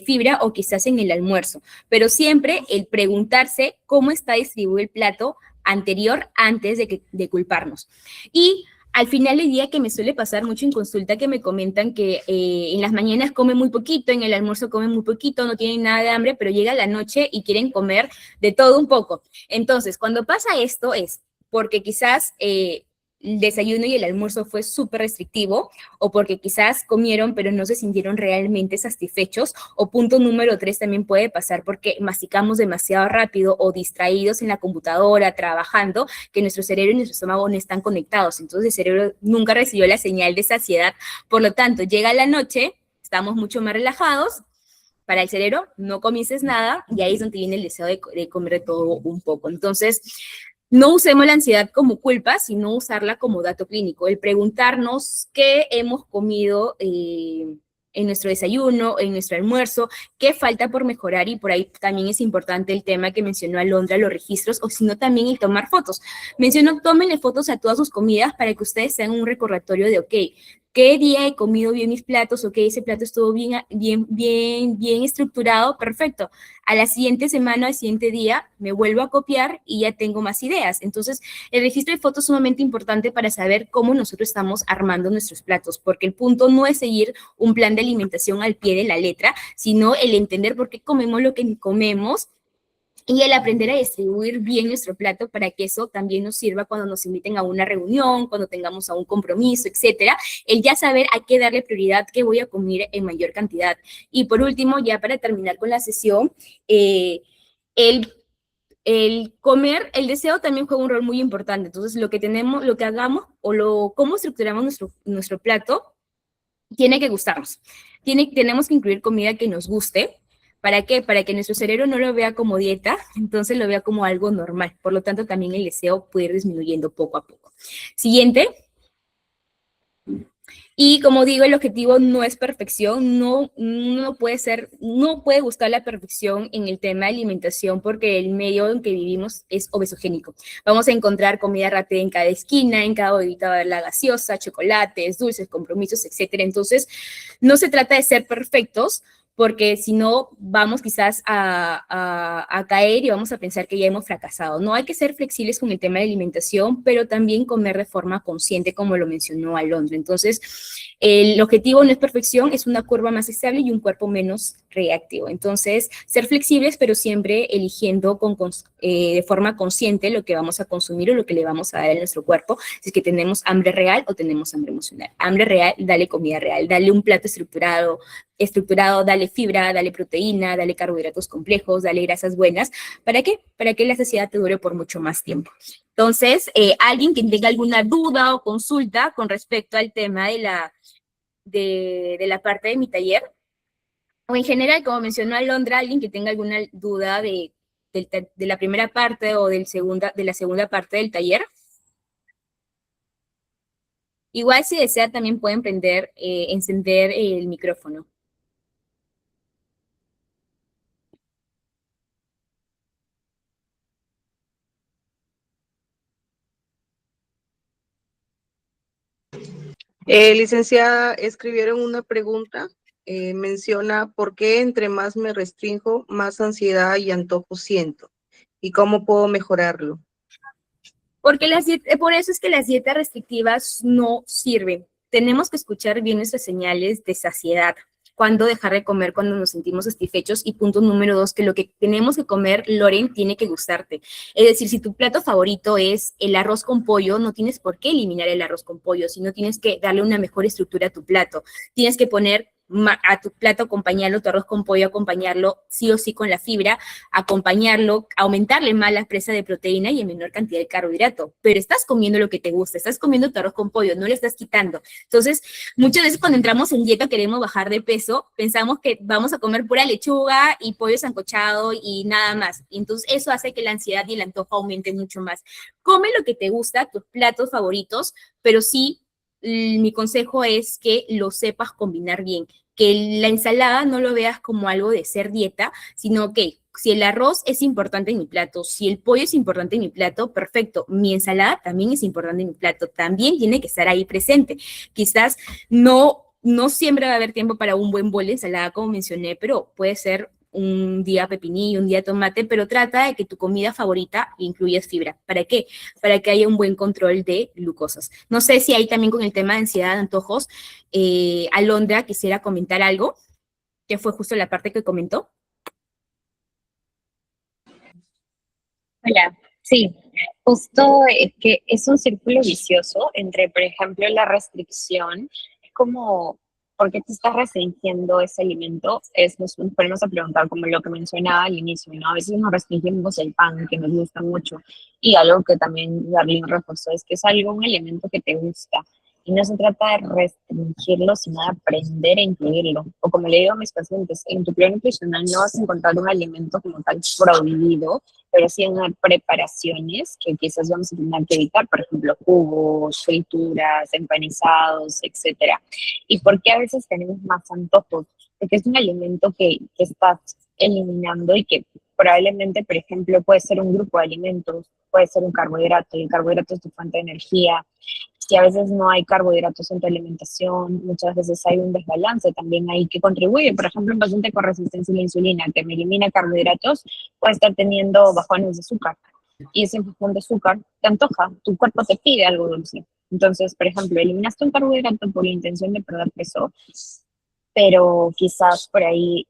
fibra, o quizás en el almuerzo. Pero siempre el preguntarse cómo está distribuido el plato anterior antes de culparnos. Y al final del día, que me suele pasar mucho en consulta, que me comentan que en las mañanas comen muy poquito, en el almuerzo comen muy poquito, no tienen nada de hambre, pero llega la noche y quieren comer de todo un poco. Entonces, cuando pasa esto es porque quizás el desayuno y el almuerzo fue súper restrictivo, o porque quizás comieron pero no se sintieron realmente satisfechos, o punto número 3 también puede pasar porque masticamos demasiado rápido o distraídos en la computadora, trabajando, que nuestro cerebro y nuestro estómago no están conectados, entonces el cerebro nunca recibió la señal de saciedad, por lo tanto llega la noche, estamos mucho más relajados, para el cerebro no comiences nada, y ahí es donde viene el deseo de comer de todo un poco. Entonces, no usemos la ansiedad como culpa, sino usarla como dato clínico. El preguntarnos qué hemos comido en nuestro desayuno, en nuestro almuerzo, qué falta por mejorar, y por ahí también es importante el tema que mencionó Alondra, los registros, o sino también el tomar fotos. Mencionó, tómenle fotos a todas sus comidas para que ustedes tengan un recordatorio de, ok, ¿qué día he comido bien mis platos? Ok, ese plato estuvo bien estructurado, perfecto. A la siguiente semana, al siguiente día, me vuelvo a copiar y ya tengo más ideas. Entonces, el registro de fotos es sumamente importante para saber cómo nosotros estamos armando nuestros platos, porque el punto no es seguir un plan de alimentación al pie de la letra, sino el entender por qué comemos lo que comemos, y el aprender a distribuir bien nuestro plato para que eso también nos sirva cuando nos inviten a una reunión, cuando tengamos a un compromiso, etcétera. El ya saber a qué darle prioridad, qué voy a comer en mayor cantidad. Y por último, ya para terminar con la sesión, el comer, el deseo también juega un rol muy importante. Entonces, lo que tenemos, lo que hagamos, o cómo estructuramos nuestro plato, tiene que gustarnos. Tenemos que incluir comida que nos guste. ¿Para qué? Para que nuestro cerebro no lo vea como dieta, entonces lo vea como algo normal. Por lo tanto, también el deseo puede ir disminuyendo poco a poco. Siguiente. Y como digo, el objetivo no es perfección, no puede buscar la perfección en el tema de alimentación, porque el medio en que vivimos es obesogénico. Vamos a encontrar comida rápida en cada esquina, en cada bebida va a haber la gaseosa, chocolates, dulces, compromisos, etcétera. Entonces, no se trata de ser perfectos, porque si no, vamos quizás a caer y vamos a pensar que ya hemos fracasado. No, hay que ser flexibles con el tema de alimentación, pero también comer de forma consciente, como lo mencionó Alondra. Entonces, el objetivo no es perfección, es una curva más estable y un cuerpo menos reactivo. Entonces, ser flexibles, pero siempre eligiendo de forma consciente lo que vamos a consumir o lo que le vamos a dar a nuestro cuerpo, si es que tenemos hambre real o tenemos hambre emocional. Hambre real, dale comida real, dale un plato estructurado, dale fibra, dale proteína, dale carbohidratos complejos, dale grasas buenas. ¿Para qué? Para que la saciedad te dure por mucho más tiempo. Entonces, alguien que tenga alguna duda o consulta con respecto al tema de la parte de mi taller, o en general, como mencionó Alondra, alguien que tenga alguna duda de la primera parte o de la segunda parte del taller. Igual, si desea, también pueden encender el micrófono. Licenciada, escribieron una pregunta, menciona ¿por qué entre más me restringo, más ansiedad y antojo siento? ¿Y cómo puedo mejorarlo? Porque por eso es que las dietas restrictivas no sirven. Tenemos que escuchar bien nuestras señales de saciedad. Cuándo dejar de comer cuando nos sentimos satisfechos. Y punto número 2, que lo que tenemos que comer, Loren, tiene que gustarte. Es decir, si tu plato favorito es el arroz con pollo, no tienes por qué eliminar el arroz con pollo, sino tienes que darle una mejor estructura a tu plato. Tienes que poner a tu plato acompañarlo, tu arroz con pollo, acompañarlo sí o sí con la fibra, acompañarlo, aumentarle más la presa de proteína y en menor cantidad de carbohidrato, pero estás comiendo lo que te gusta, estás comiendo tu arroz con pollo, no le estás quitando. Entonces, muchas veces cuando entramos en dieta queremos bajar de peso, pensamos que vamos a comer pura lechuga y pollo sancochado y nada más. Y entonces eso hace que la ansiedad y el antojo aumenten mucho más. Come lo que te gusta, tus platos favoritos, pero sí, mi consejo es que lo sepas combinar bien, que la ensalada no lo veas como algo de ser dieta, sino que si el arroz es importante en mi plato, si el pollo es importante en mi plato, perfecto, mi ensalada también es importante en mi plato, también tiene que estar ahí presente. Quizás no siempre va a haber tiempo para un buen bol de ensalada, como mencioné, pero puede ser un día pepinillo, un día tomate, pero trata de que tu comida favorita incluyas fibra. ¿Para qué? Para que haya un buen control de glucosas. No sé si ahí también con el tema de ansiedad, de antojos, Alondra quisiera comentar algo, que fue justo la parte que comentó. Hola, sí, justo que es un círculo vicioso entre, por ejemplo, la restricción, es como, ¿por qué te estás restringiendo ese alimento? Nos ponemos a preguntar como lo que mencionaba al inicio, ¿no? A veces nos restringimos el pan, que nos gusta mucho, y algo que también Darlene reforzó es que es algo, un alimento que te gusta, y no se trata de restringirlo, sino de aprender a incluirlo. O como le digo a mis pacientes, en tu plan nutricional no vas a encontrar un alimento como tal prohibido, pero sí en preparaciones que quizás vamos a tener que evitar, por ejemplo, jugos, frituras, empanizados, etcétera. ¿Y por qué a veces tenemos más antojos? Porque es un alimento que estás eliminando y que probablemente, por ejemplo, puede ser un grupo de alimentos, puede ser un carbohidrato, y el carbohidrato es tu fuente de energía. Si a veces no hay carbohidratos en tu alimentación, muchas veces hay un desbalance también ahí que contribuye. Por ejemplo, un paciente con resistencia a la insulina que me elimina carbohidratos puede estar teniendo bajones de azúcar. Y ese bajón de azúcar te antoja, tu cuerpo te pide algo dulce. Entonces, por ejemplo, eliminaste un carbohidrato por la intención de perder peso, pero quizás por ahí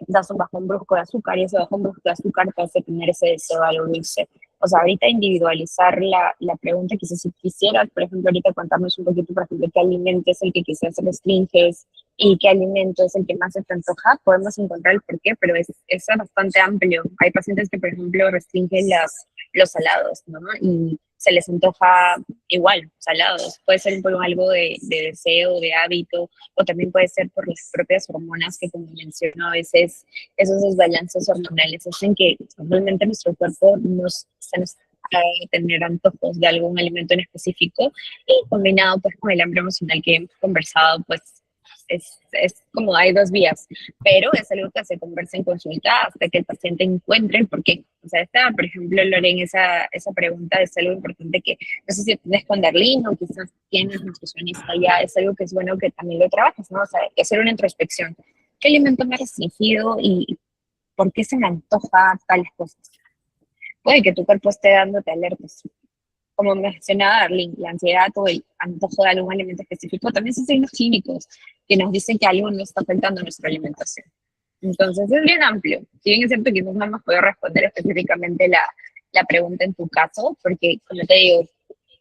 das un bajón brusco de azúcar y ese bajón brusco de azúcar te hace tener ese deseo de algo dulce. O sea, ahorita individualizar la pregunta, quizás si quisieras, por ejemplo, ahorita contarnos un poquito, por ejemplo, qué alimento es el que quizás restringes y qué alimento es el que más se te antoja, podemos encontrar el porqué, pero es bastante amplio. Hay pacientes que, por ejemplo, restringen los salados, ¿no? Y se les antoja igual, salados. Puede ser por algo de deseo, de hábito, o también puede ser por las propias hormonas que, como menciono, a veces esos desbalances hormonales hacen que realmente nuestro cuerpo se nos haga tener antojos de algún alimento en específico y combinado pues con el hambre emocional que hemos conversado, pues es como hay dos vías, pero es algo que se conversa en consulta hasta que el paciente encuentre el porqué. O sea, por ejemplo, Loren, esa pregunta es algo importante que no sé si tienes con Darlene o quizás tienes nutricionista ya, es algo que es bueno que también lo trabajes, ¿no? O sea, hacer una introspección. ¿Qué alimento me ha restringido y por qué se me antoja tales cosas? Puede que tu cuerpo esté dándote alertas. Como mencionaba Darlene, la ansiedad o el antojo de algún alimento específico también son signos clínicos que nos dicen que algo no está afectando nuestra alimentación. Entonces es bien amplio. Si bien es cierto que no me puedo responder específicamente la pregunta en tu caso, porque como te digo,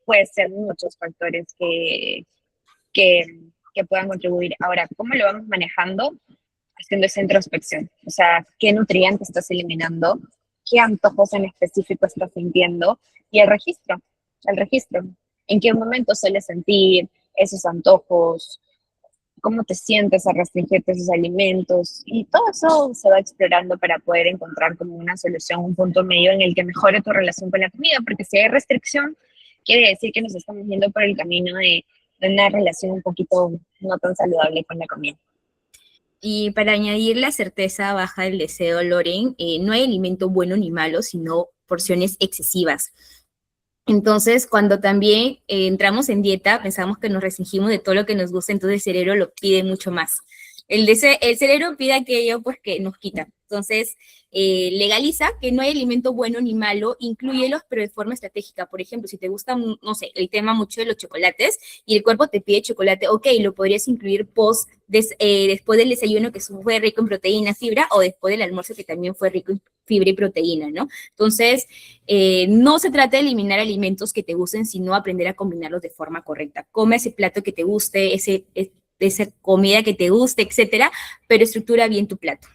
puede ser muchos factores que, que puedan contribuir. Ahora, ¿cómo lo vamos manejando? Haciendo esa introspección. O sea, ¿qué nutrientes estás eliminando? ¿Qué antojos en específico estás sintiendo? Y el registro. ¿En qué momento sueles sentir esos antojos? ¿Cómo te sientes a restringirte esos alimentos? Y todo eso se va explorando para poder encontrar como una solución, un punto medio en el que mejore tu relación con la comida, porque si hay restricción, quiere decir que nos estamos yendo por el camino de una relación un poquito no tan saludable con la comida. Y para añadir la certeza baja del deseo, Loren, no hay alimento bueno ni malo, sino porciones excesivas. Entonces, cuando también entramos en dieta, pensamos que nos restringimos de todo lo que nos gusta, entonces el cerebro lo pide mucho más. El cerebro pide aquello pues que nos quita. Entonces, legaliza que no hay alimento bueno ni malo, inclúyelos, pero de forma estratégica. Por ejemplo, si te gusta, no sé, el tema mucho de los chocolates y el cuerpo te pide chocolate, ok, lo podrías incluir después del desayuno, que fue rico en proteína, fibra, o después del almuerzo, que también fue rico en fibra y proteína, ¿no? Entonces, no se trata de eliminar alimentos que te gusten, sino aprender a combinarlos de forma correcta. Come ese plato que te guste, esa comida que te guste, etcétera, pero estructura bien tu plato.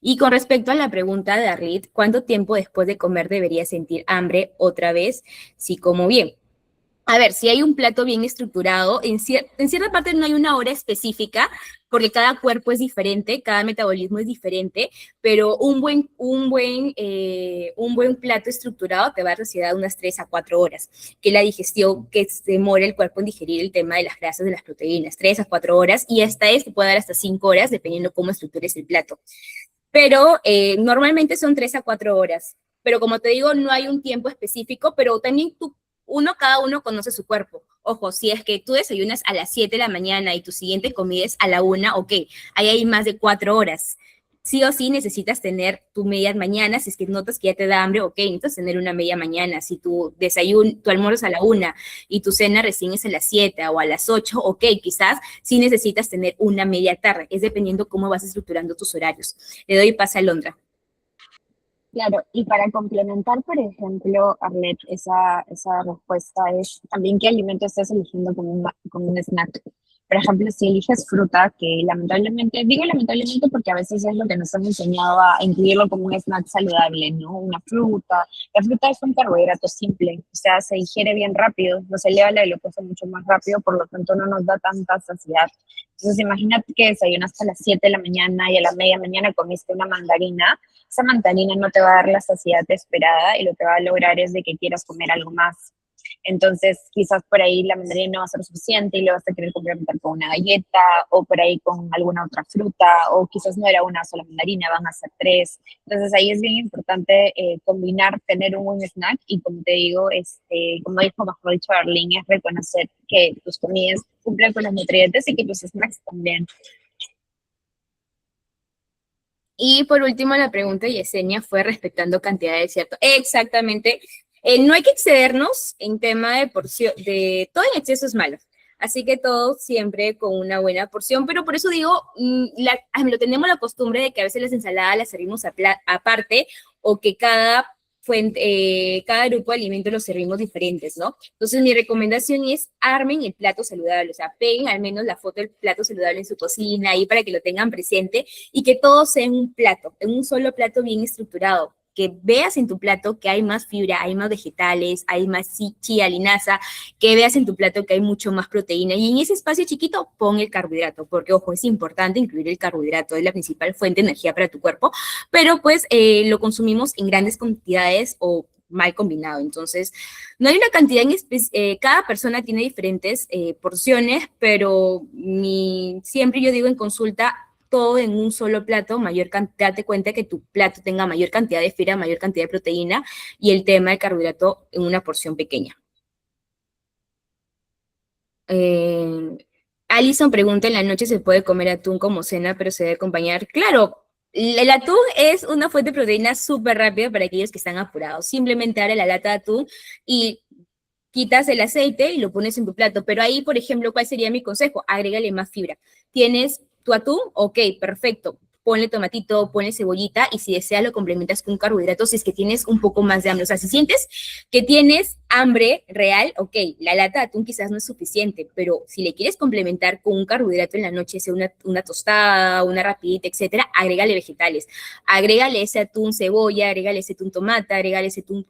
Y con respecto a la pregunta de Arlit, ¿cuánto tiempo después de comer debería sentir hambre otra vez si como bien? A ver, si hay un plato bien estructurado, en cierta parte no hay una hora específica, porque cada cuerpo es diferente, cada metabolismo es diferente, pero un buen plato estructurado te va a saciar unas 3 a 4 horas, que es la digestión que se demora el cuerpo en digerir el tema de las grasas, de las proteínas, 3 a 4 horas, y hasta esto puede dar hasta 5 horas, dependiendo cómo estructures el plato. Pero normalmente son 3 a 4 horas. Pero como te digo, no hay un tiempo específico, pero también cada uno conoce su cuerpo. Ojo, si es que tú desayunas a las 7 de la mañana y tu siguiente comida es a la 1, ok, ahí hay más de 4 horas. Sí o sí necesitas tener tu media mañana, si es que notas que ya te da hambre, ok, necesitas tener una media mañana. Si tu almuerzo es a la 1 y tu cena recién es a las 7 o a las 8, ok, quizás sí necesitas tener una media tarde, es dependiendo cómo vas estructurando tus horarios. Le doy paso a Londra. Claro, y para complementar, por ejemplo, Arlet, esa respuesta es también qué alimento estás eligiendo como un snack. Por ejemplo, si eliges fruta, que lamentablemente, digo lamentablemente porque a veces es lo que nos han enseñado a incluirlo como un snack saludable, ¿no? Una fruta. La fruta es un carbohidrato simple, o sea, se digiere bien rápido, nos eleva la glucosa mucho más rápido, por lo tanto no nos da tanta saciedad. Entonces, imagínate que desayunaste a las 7 de la mañana y a la media mañana comiste una mandarina. Esa mandarina no te va a dar la saciedad esperada y lo que va a lograr es de que quieras comer algo más. Entonces, quizás por ahí la mandarina no va a ser suficiente y lo vas a querer complementar con una galleta o por ahí con alguna otra fruta o quizás no era una sola mandarina, van a ser 3. Entonces, ahí es bien importante combinar, tener un buen snack y como te digo, como dijo mejor dicho Arlene, es reconocer que tus comidas cumplen con los nutrientes y que tus snacks también. Y por último, la pregunta de Yesenia fue respetando cantidades, ¿cierto? Exactamente. No hay que excedernos en tema de porción, de todo en exceso es malo. Así que todo siempre con una buena porción, pero por eso digo, lo tenemos la costumbre de que a veces las ensaladas las servimos aparte o que cada grupo de alimentos los servimos diferentes, ¿no? Entonces mi recomendación es armen el plato saludable, o sea, peguen al menos la foto del plato saludable en su cocina ahí para que lo tengan presente y que todo sea en un plato, en un solo plato bien estructurado, que veas en tu plato que hay más fibra, hay más vegetales, hay más chía, linaza, que veas en tu plato que hay mucho más proteína y en ese espacio chiquito pon el carbohidrato, porque ojo, es importante incluir el carbohidrato, es la principal fuente de energía para tu cuerpo, pero pues lo consumimos en grandes cantidades o mal combinado. Entonces, no hay una cantidad cada persona tiene diferentes porciones, pero siempre yo digo en consulta, todo en un solo plato, date cuenta que tu plato tenga mayor cantidad de fibra, mayor cantidad de proteína y el tema del carbohidrato en una porción pequeña. Alison pregunta, en la noche se puede comer atún como cena, pero se debe acompañar. Claro, el atún es una fuente de proteína súper rápida para aquellos que están apurados. Simplemente abre la lata de atún y quitas el aceite y lo pones en tu plato. Pero ahí, por ejemplo, ¿cuál sería mi consejo? Agrégale más fibra. ¿Tienes tu atún? Ok, perfecto. Ponle tomatito, ponle cebollita y si deseas lo complementas con carbohidratos si es que tienes un poco más de hambre. O sea, si sientes que tienes hambre real, ok, la lata de atún quizás no es suficiente, pero si le quieres complementar con un carbohidrato en la noche, sea una tostada, una rapidita, etcétera, agrégale vegetales. Agrégale ese atún cebolla, agrégale ese atún tomate, agrégale ese atún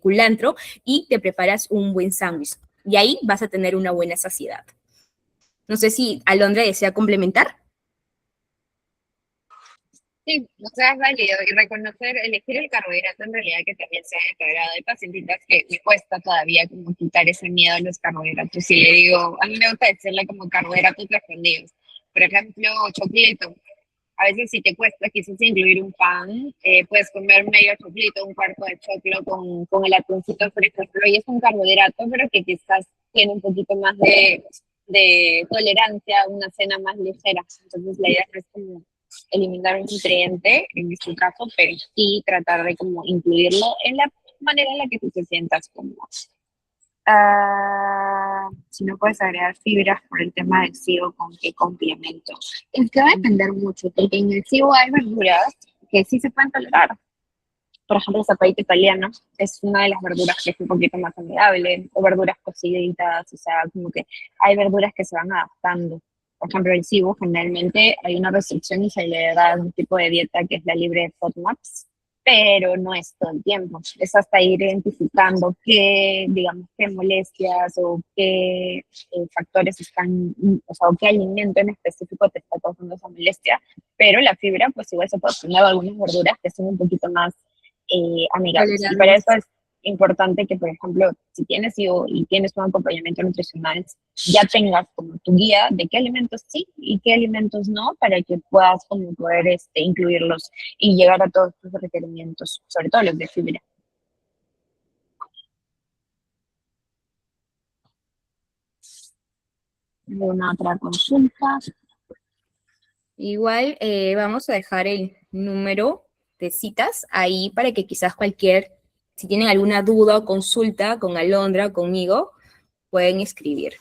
culantro y te preparas un buen sándwich. Y ahí vas a tener una buena saciedad. No sé si Alondra desea complementar. Sí, o sea, es válido y reconocer, elegir el carbohidrato en realidad que también sea integrado. Hay pacientitas que me cuesta todavía como quitar ese miedo a los carbohidratos y le digo, a mí me gusta decirle como carbohidratos escondidos. Por ejemplo, choclito. A veces si te cuesta quizás incluir un pan, puedes comer medio choclito, un cuarto de choclo con el atuncito, por ejemplo, y es un carbohidrato, pero que quizás tiene un poquito más de tolerancia a una cena más ligera. Entonces la idea no es como eliminar un nutriente en este caso, pero sí tratar de como incluirlo en la manera en la que tú te sientas cómodo. Si no puedes agregar fibras por el tema del SIBO, ¿con qué complemento? Es que va a depender mucho, porque en el SIBO hay verduras que sí se pueden tolerar. Por ejemplo, el zapallito italiano es una de las verduras que es un poquito más amigable, o verduras cociditas, o sea, como que hay verduras que se van adaptando. por ejemplo, el SIBO, generalmente hay una restricción y se le da un tipo de dieta que es la libre FODMAPs, pero no es todo el tiempo. Es hasta ir identificando qué, digamos, qué molestias o qué factores están, o sea, o qué alimento en específico te está causando esa molestia, pero la fibra, pues igual se puede poner algunas verduras que son un poquito más amigables. Y para Tolerables. eso es importante que, por ejemplo, si tienes IO y tienes un acompañamiento nutricional, ya tengas como tu guía de qué alimentos sí y qué alimentos no, para que puedas como poder incluirlos y llegar a todos tus requerimientos, sobre todo los de fibra. ¿Alguna otra consulta? Igual vamos a dejar el número de citas ahí para que quizás si tienen alguna duda o consulta con Alondra o conmigo, pueden escribir.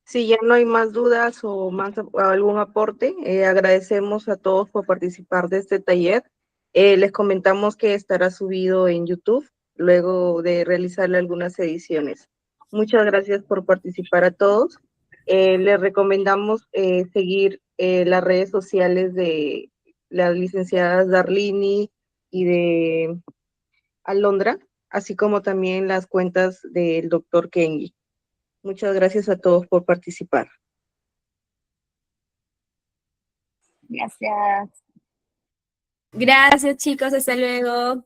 Si ya no hay más dudas o más algún aporte, agradecemos a todos por participar de este taller. Les comentamos que estará subido en YouTube luego de realizarle algunas ediciones. Muchas gracias por participar a todos. Les recomendamos seguir las redes sociales de las licenciadas Darlini y de Alondra, así como también las cuentas del doctor Kengi. Muchas gracias a todos por participar. Gracias. Gracias, chicos. Hasta luego.